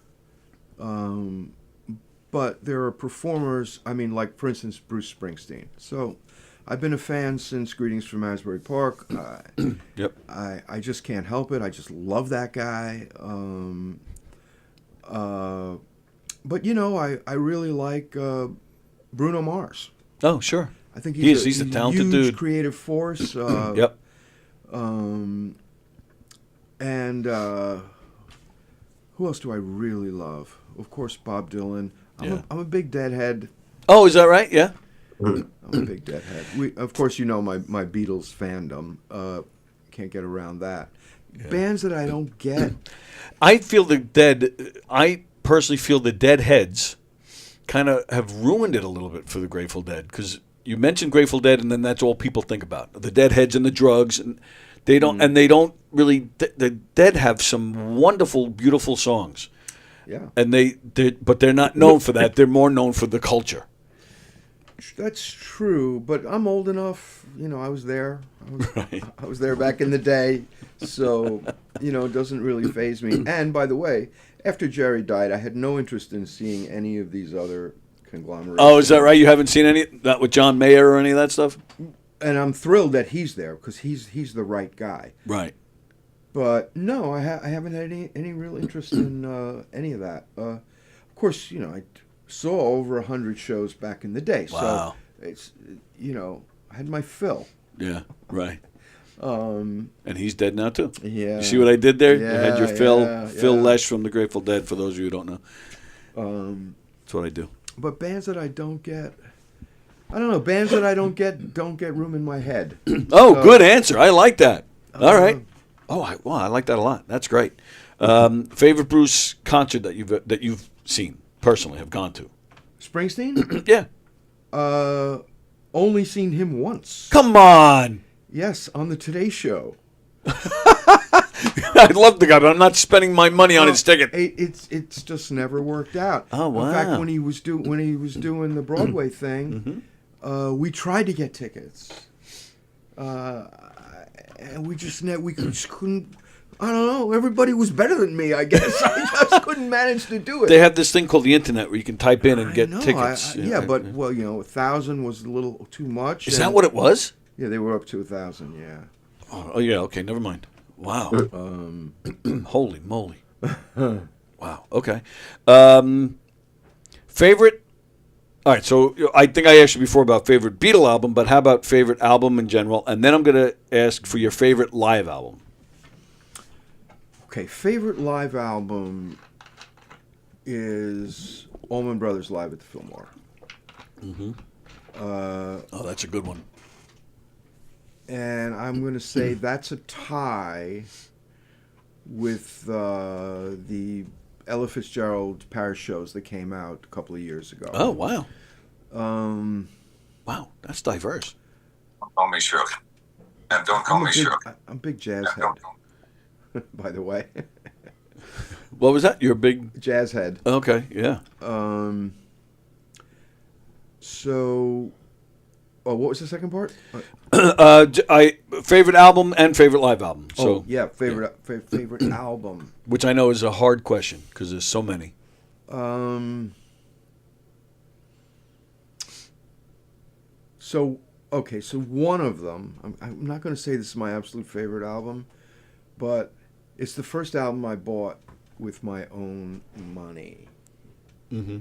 But there are performers, like, for instance, Bruce Springsteen. So I've been a fan since Greetings from Asbury Park. Yep. I just can't help it. I just love that guy. But, I really like Bruno Mars. Oh, sure. I think he's a talented huge dude. Creative force. Yep. And who else do I really love? Of course, Bob Dylan. I'm a big Deadhead. Oh, is that right? Yeah. I'm a big Deadhead. Of course, my Beatles fandom. Can't get around that. Yeah. Bands that I don't get. I feel the Dead. I personally feel the Deadheads kind of have ruined it a little bit for the Grateful Dead, because you mentioned Grateful Dead, and then that's all people think about, the Deadheads and the drugs, and they don't really. The Dead have some wonderful, beautiful songs. Yeah. And but they're not known for that. They're more known for the culture. That's true, but I'm old enough. I was there. I was there back in the day, so it doesn't really faze me. And by the way, after Jerry died, I had no interest in seeing any of these other conglomerates. Oh, is that right? You haven't seen any, not with John Mayer or any of that stuff? And I'm thrilled that he's there, because he's the right guy. Right. But no, I haven't had any real interest in any of that. Of course, I saw over 100 shows back in the day. Wow. So it's I had my fill. Yeah, right. And he's dead now too. Yeah. You see what I did there? Yeah, you had your Phil yeah. Lesh from the Grateful Dead. For those of you who don't know, that's what I do. But bands that I don't get, I don't know. Bands that I don't get room in my head. Oh, good answer. I like that. All right. I like that a lot. That's great. Favorite Bruce concert that you've seen personally, have gone to? Springsteen? Yeah. Only seen him once. Come on. Yes, on the Today Show. I'd love the guy, but I'm not spending my money on his ticket. It's just never worked out. Oh wow! In fact, when he was doing the Broadway thing, we tried to get tickets, and we just couldn't. I don't know. Everybody was better than me, I guess. I just couldn't manage to do it. They have this thing called the internet where you can type in and get tickets. But 1,000 was a little too much. Is that what it was? Yeah, they were up to 1,000. Yeah. Oh yeah. Okay. Never mind. Wow. Holy moly. Wow. Okay. Favorite. All right. So I think I asked you before about favorite Beatle album, but how about favorite album in general? And then I'm going to ask for your favorite live album. Okay, favorite live album is Allman Brothers Live at the Fillmore. Mm-hmm. That's a good one. And I'm going to say that's a tie with the Ella Fitzgerald Paris shows that came out a couple of years ago. Oh, wow. Wow, that's diverse. Don't call me Shirley. And don't call me Shirley. I'm a big jazz head. By the way. What was that? You're a big jazz head. Okay, yeah. So, what was the second part? Favorite album and favorite live album. So favorite album. Which I know is a hard question because there's so many. So one of them. I'm not going to say this is my absolute favorite album, but it's the first album I bought with my own money. Mm-hmm.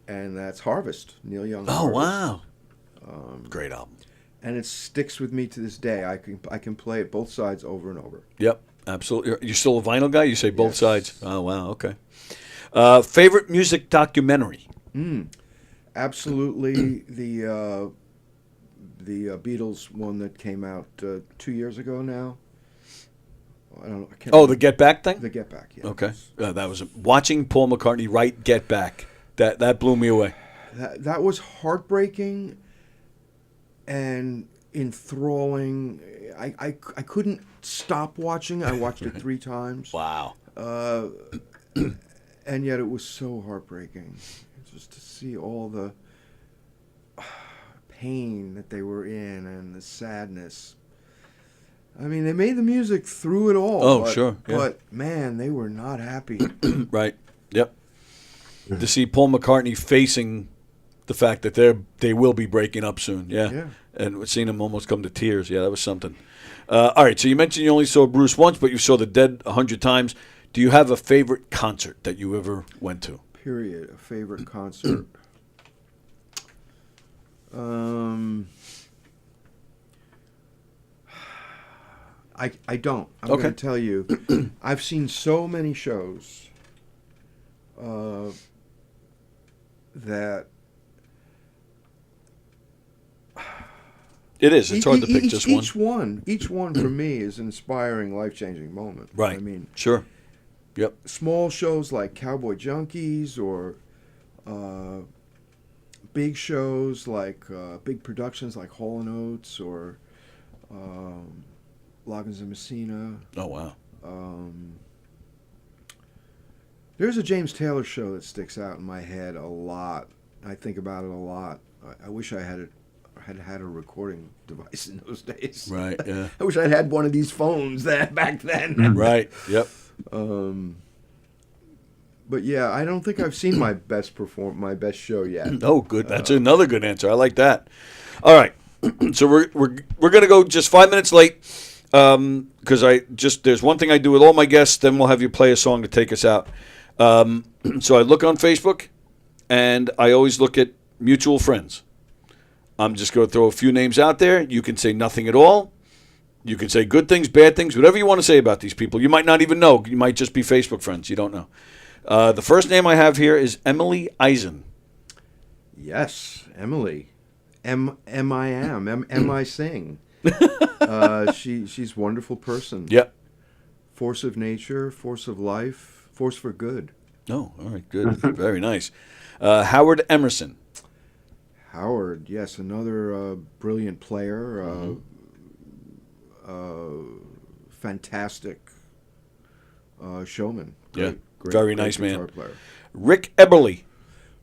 And that's Harvest, Neil Young. Oh, Harvest. wow. Great album. And it sticks with me to this day. I can play it both sides over and over. Yep, absolutely. You're still a vinyl guy? You say both sides? Oh, wow, okay. Favorite music documentary? Absolutely the Beatles one that came out 2 years ago now. I don't know. I can't remember. The Get Back thing? The Get Back, yeah. Okay. That was watching Paul McCartney write Get Back. That blew me away. That was heartbreaking and enthralling. I couldn't stop watching. I watched it 3 times. Wow. And yet it was so heartbreaking. Just to see all the pain that they were in and the sadness. I mean, they made the music through it all. Oh, sure. Yeah. But, man, they were not happy. Right. Yep. To see Paul McCartney facing the fact that they will be breaking up soon. Yeah. And seeing him almost come to tears. Yeah, that was something. All right, so you mentioned you only saw Bruce once, but you saw the Dead 100 times. Do you have a favorite concert that you ever went to? Period. A favorite concert. I don't. I'm going to tell you. I've seen so many shows that it is. It's hard to pick just one. Each one for me is an inspiring, life-changing moment. Right. I mean, sure. Yep. Small shows like Cowboy Junkies or big shows like big productions like Hall & Oates or Loggins and Messina. Oh, wow. There's a James Taylor show that sticks out in my head a lot. I think about it a lot. I wish I had a recording device in those days. Right, yeah. I wish I'd had one of these phones back then. Right, yep. But yeah, I don't think I've seen my best show yet. Oh, good. That's another good answer. I like that. All right. So we're going to go just 5 minutes late because there's one thing I do with all my guests, then we'll have you play a song to take us out. So I look on Facebook, and I always look at mutual friends. I'm just going to throw a few names out there. You can say nothing at all. You can say good things, bad things, whatever you want to say about these people. You might not even know. You might just be Facebook friends. You don't know. The first name I have here is Emily Eisen. Yes, Emily. M.I. Sing. She's a wonderful person. Yep. Force of nature, force of life, force for good. Oh, all right, good. Very nice. Howard Emerson. Howard, yes, another brilliant player. Fantastic showman. Great, very nice guitar man. Player. Rick Eberly.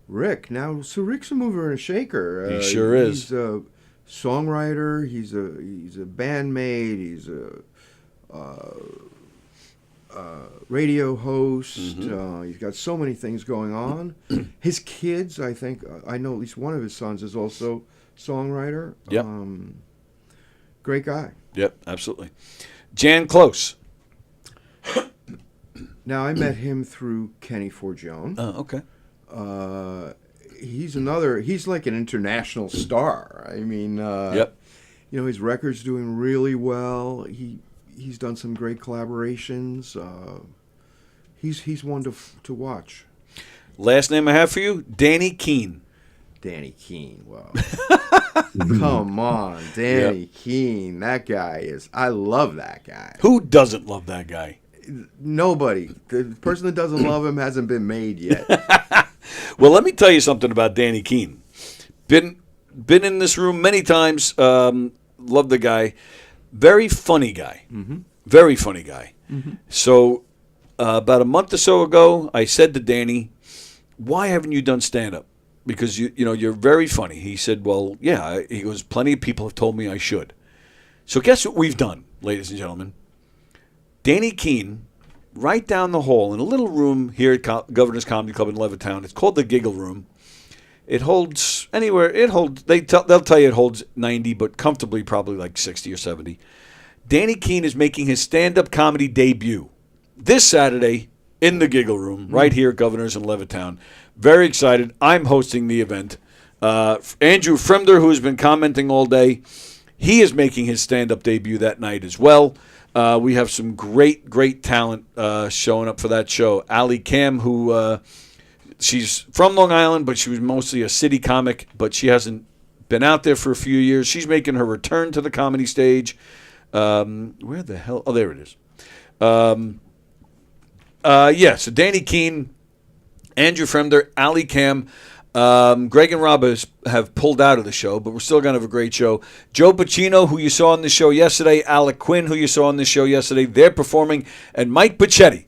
Rick. Now, so Rick's a mover and a shaker. He sure is. He's a songwriter. He's a bandmate. He's a radio host. He's got so many things going on. His kids, I think, I know at least one of his sons is also songwriter. Yep. Great guy. Yep, absolutely. Jan Close. Now, I met him through Kenny Forgione. Oh, okay. He's like an international star. I mean, yep. You know, his record's doing really well. He's done some great collaborations. He's one to watch. Last name I have for you, Danny Keene. Danny Keene, wow. Come on, Danny Keene. That guy I love that guy. Who doesn't love that guy? Nobody. The person that doesn't love him hasn't been made yet. Well, let me tell you something about Danny Keene. Been in this room many times. Love the guy. Very funny guy. Mm-hmm. Very funny guy. Mm-hmm. So about a month or so ago, I said to Danny, "Why haven't you done stand-up? Because you're very funny." He said, "Well, yeah." He goes, "Plenty of people have told me I should." So guess what we've done, ladies and gentlemen? Danny Keene, right down the hall in a little room here at Governor's Comedy Club in Levittown. It's called the Giggle Room. It holds anywhere. They'll tell you it holds 90, but comfortably probably like 60 or 70. Danny Keene is making his stand-up comedy debut this Saturday in the Giggle Room right here at Governor's in Levittown. Very excited. I'm hosting the event. Andrew Fremder, who has been commenting all day, he is making his stand-up debut that night as well. We have some great talent showing up for that show. Allie Cam, who she's from Long Island, but she was mostly a city comic, but she hasn't been out there for a few years. She's making her return to the comedy stage. Where the hell? Oh, there it is. So Danny Keene, Andrew Fremder, Allie Cam, Greg and Rob have pulled out of the show, but we're still going to have a great show. Joe Pacino, who you saw on the show yesterday, Alec Quinn, who you saw on the show yesterday, they're performing, and Mike Pacchetti,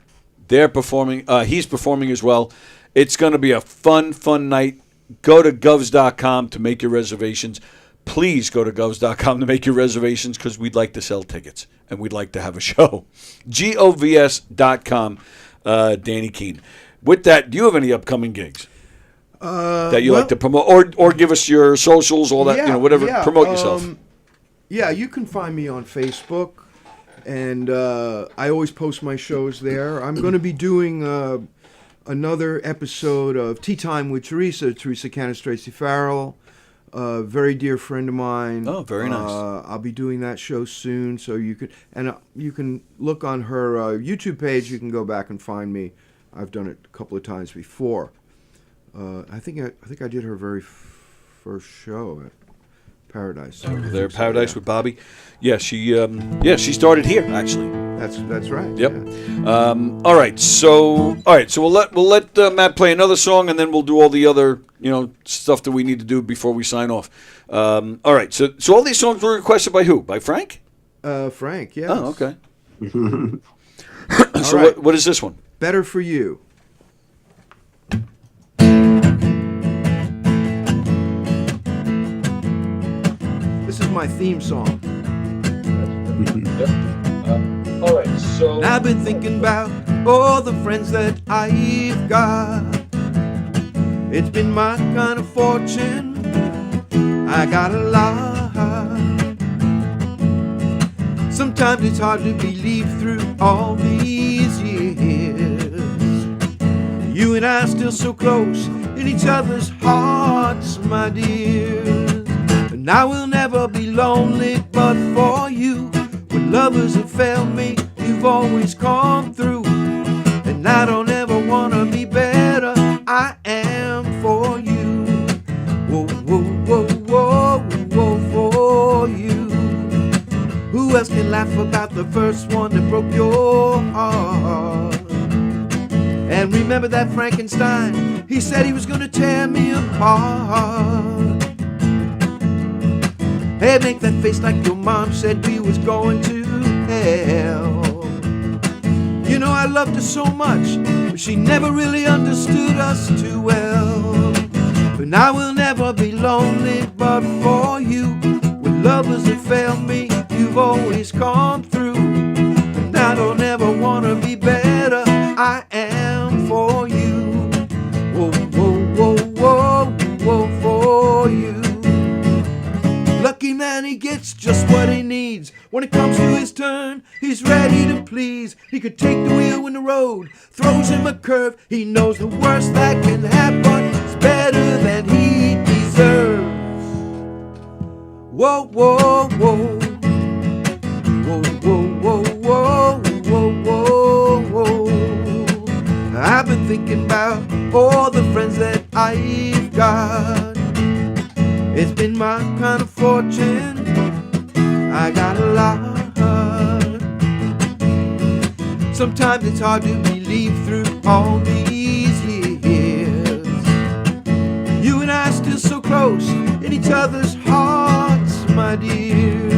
they're performing. He's performing as well. It's going to be a fun night. Go to govs.com to make your reservations. Please go to govs.com to make your reservations because we'd like to sell tickets and we'd like to have a show. govs.com, Danny Keene. With that, do you have any upcoming gigs that you like to promote, or give us your socials, all that, whatever. Promote yourself. You can find me on Facebook, and I always post my shows there. I'm going to be doing another episode of Tea Time with Teresa Canis Tracy Farrell, a very dear friend of mine. Oh, very nice. I'll be doing that show soon, so you can look on her YouTube page. You can go back and find me. I've done it a couple of times before. I think I did her very first show at Paradise. Paradise with Bobby. Yeah, she started here actually. That's right. Yep. yeah. All right. So we'll let Matt play another song, and then we'll do all the other stuff that we need to do before we sign off. All right. So all these songs were requested by who? By Frank? Frank. Yeah. Oh, okay. All So right. what is this one? Better for You. This is my theme song. All right, so I've been thinking about all the friends that I've got. It's been my kind of fortune. I got a lot. Sometimes it's hard to believe through all these years. You and I are still so close in each other's hearts, my dear. And I will never be lonely but for you. When lovers have failed me, you've always come through. And I don't ever wanna be better, I am for you. Whoa, whoa, whoa, whoa, whoa, for you. Who else can laugh about the first one that broke your heart? And remember that Frankenstein, he said he was gonna tear me apart. Hey, make that face like your mom said we was going to hell. You know I loved her so much, but she never really understood us too well. But I will never be lonely but for you. When lovers have failed me, you've always come through. And I don't ever wanna be better, I am for you. Whoa, whoa, whoa, whoa, whoa, for you. Lucky man, he gets just what he needs. When it comes to his turn, he's ready to please. He could take the wheel when the road throws him a curve. He knows the worst that can happen is better than he deserves. Whoa, whoa, whoa. Whoa, whoa, whoa, whoa, whoa, whoa, whoa. I've been thinking about all the friends that I've got. It's been my kind of fortune. I got a lot. Sometimes it's hard to believe through all these years. You and I are still so close in each other's hearts, my dear.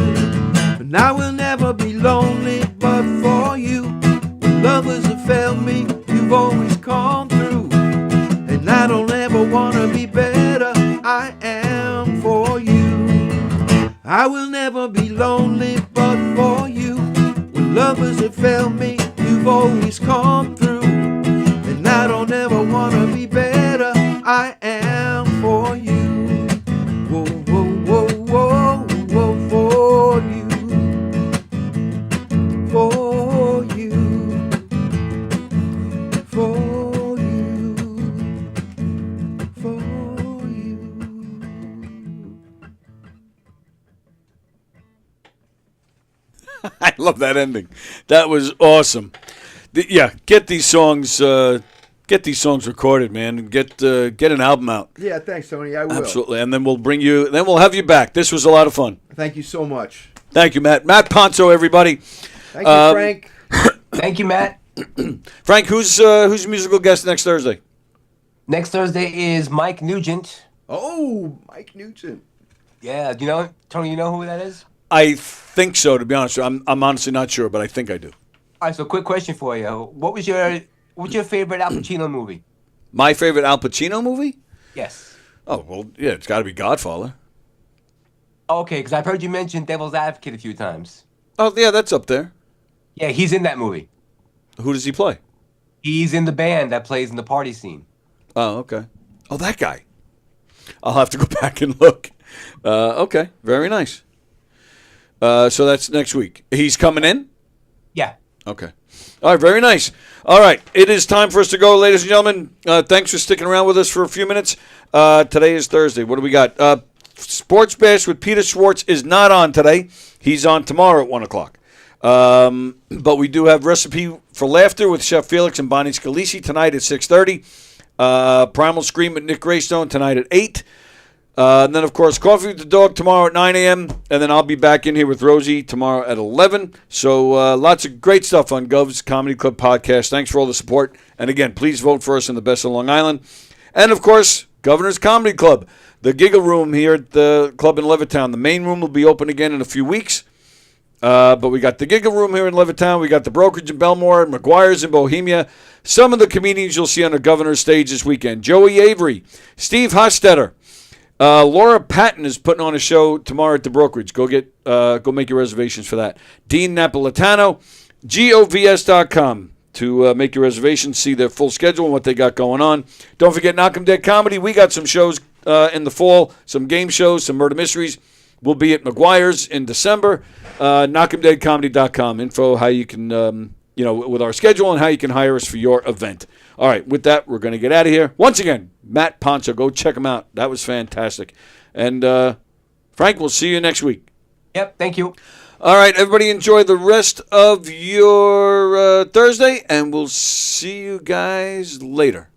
And I will never be lonely but for you. When lovers have failed me, you've always come through. And I don't ever wanna be better, I am for you. I will never be lonely but for you. When lovers have failed me, you've always come through. And I don't ever wanna be better, I am for you. Whoa, whoa, whoa, whoa, whoa, for you. For you. For you. For I love that ending. That was awesome. Get these songs recorded, man, and get an album out. Yeah, thanks, Tony. I will. Absolutely, and then we'll have you back. This was a lot of fun. Thank you so much. Thank you, Matt. Matt Ponsot, everybody. Thank you, Frank. Thank you, Matt. Frank, who's your musical guest next Thursday? Next Thursday is Mike Nugent. Oh, Mike Nugent. Yeah, do you know Tony? You know who that is? I think so. To be honest, I'm honestly not sure, but I think I do. All right, so quick question for you: What's your favorite Al Pacino movie? My favorite Al Pacino movie? Yes. Oh well, yeah, it's got to be Godfather. Okay, because I've heard you mention Devil's Advocate a few times. Oh yeah, that's up there. Yeah, he's in that movie. Who does he play? He's in the band that plays in the party scene. Oh, okay. Oh, that guy. I'll have to go back and look. Okay, very nice. So that's next week. He's coming in? Yeah. Okay. All right, very nice. All right, it is time for us to go, ladies and gentlemen. Thanks for sticking around with us for a few minutes. Today is Thursday. What do we got? Sports Bash with Peter Schwartz is not on today. He's on tomorrow at 1 o'clock. But we do have Recipe for Laughter with Chef Felix and Bonnie Scalisi tonight at 6:30. Primal Scream with Nick Greystone tonight at 8. And then, of course, Coffee with the Dog tomorrow at 9 a.m. And then I'll be back in here with Rosie tomorrow at 11. So lots of great stuff on Gov's Comedy Club podcast. Thanks for all the support. And again, please vote for us in the Best of Long Island. And, of course, Governor's Comedy Club, the Giggle Room here at the club in Levittown. The main room will be open again in a few weeks. But we got the Giggle Room here in Levittown. We got the Brokerage in Belmore, McGuire's in Bohemia. Some of the comedians you'll see on the Governor's stage this weekend. Joey Avery, Steve Hostetter. Laura Patton is putting on a show tomorrow at the Brokerage. Go make your reservations for that. Dean Napolitano, govs.com to make your reservations, see their full schedule and what they got going on. Don't forget Knock 'em Dead Comedy. We got some shows in the fall, some game shows, some murder mysteries. We'll be at McGuire's in December. Knock'emDeadComedy.com. Info how you can, with our schedule and how you can hire us for your event. All right, with that, we're going to get out of here. Once again, Matt Ponsot, go check him out. That was fantastic. And Frank, we'll see you next week. Yep, thank you. All right, everybody enjoy the rest of your Thursday, and we'll see you guys later.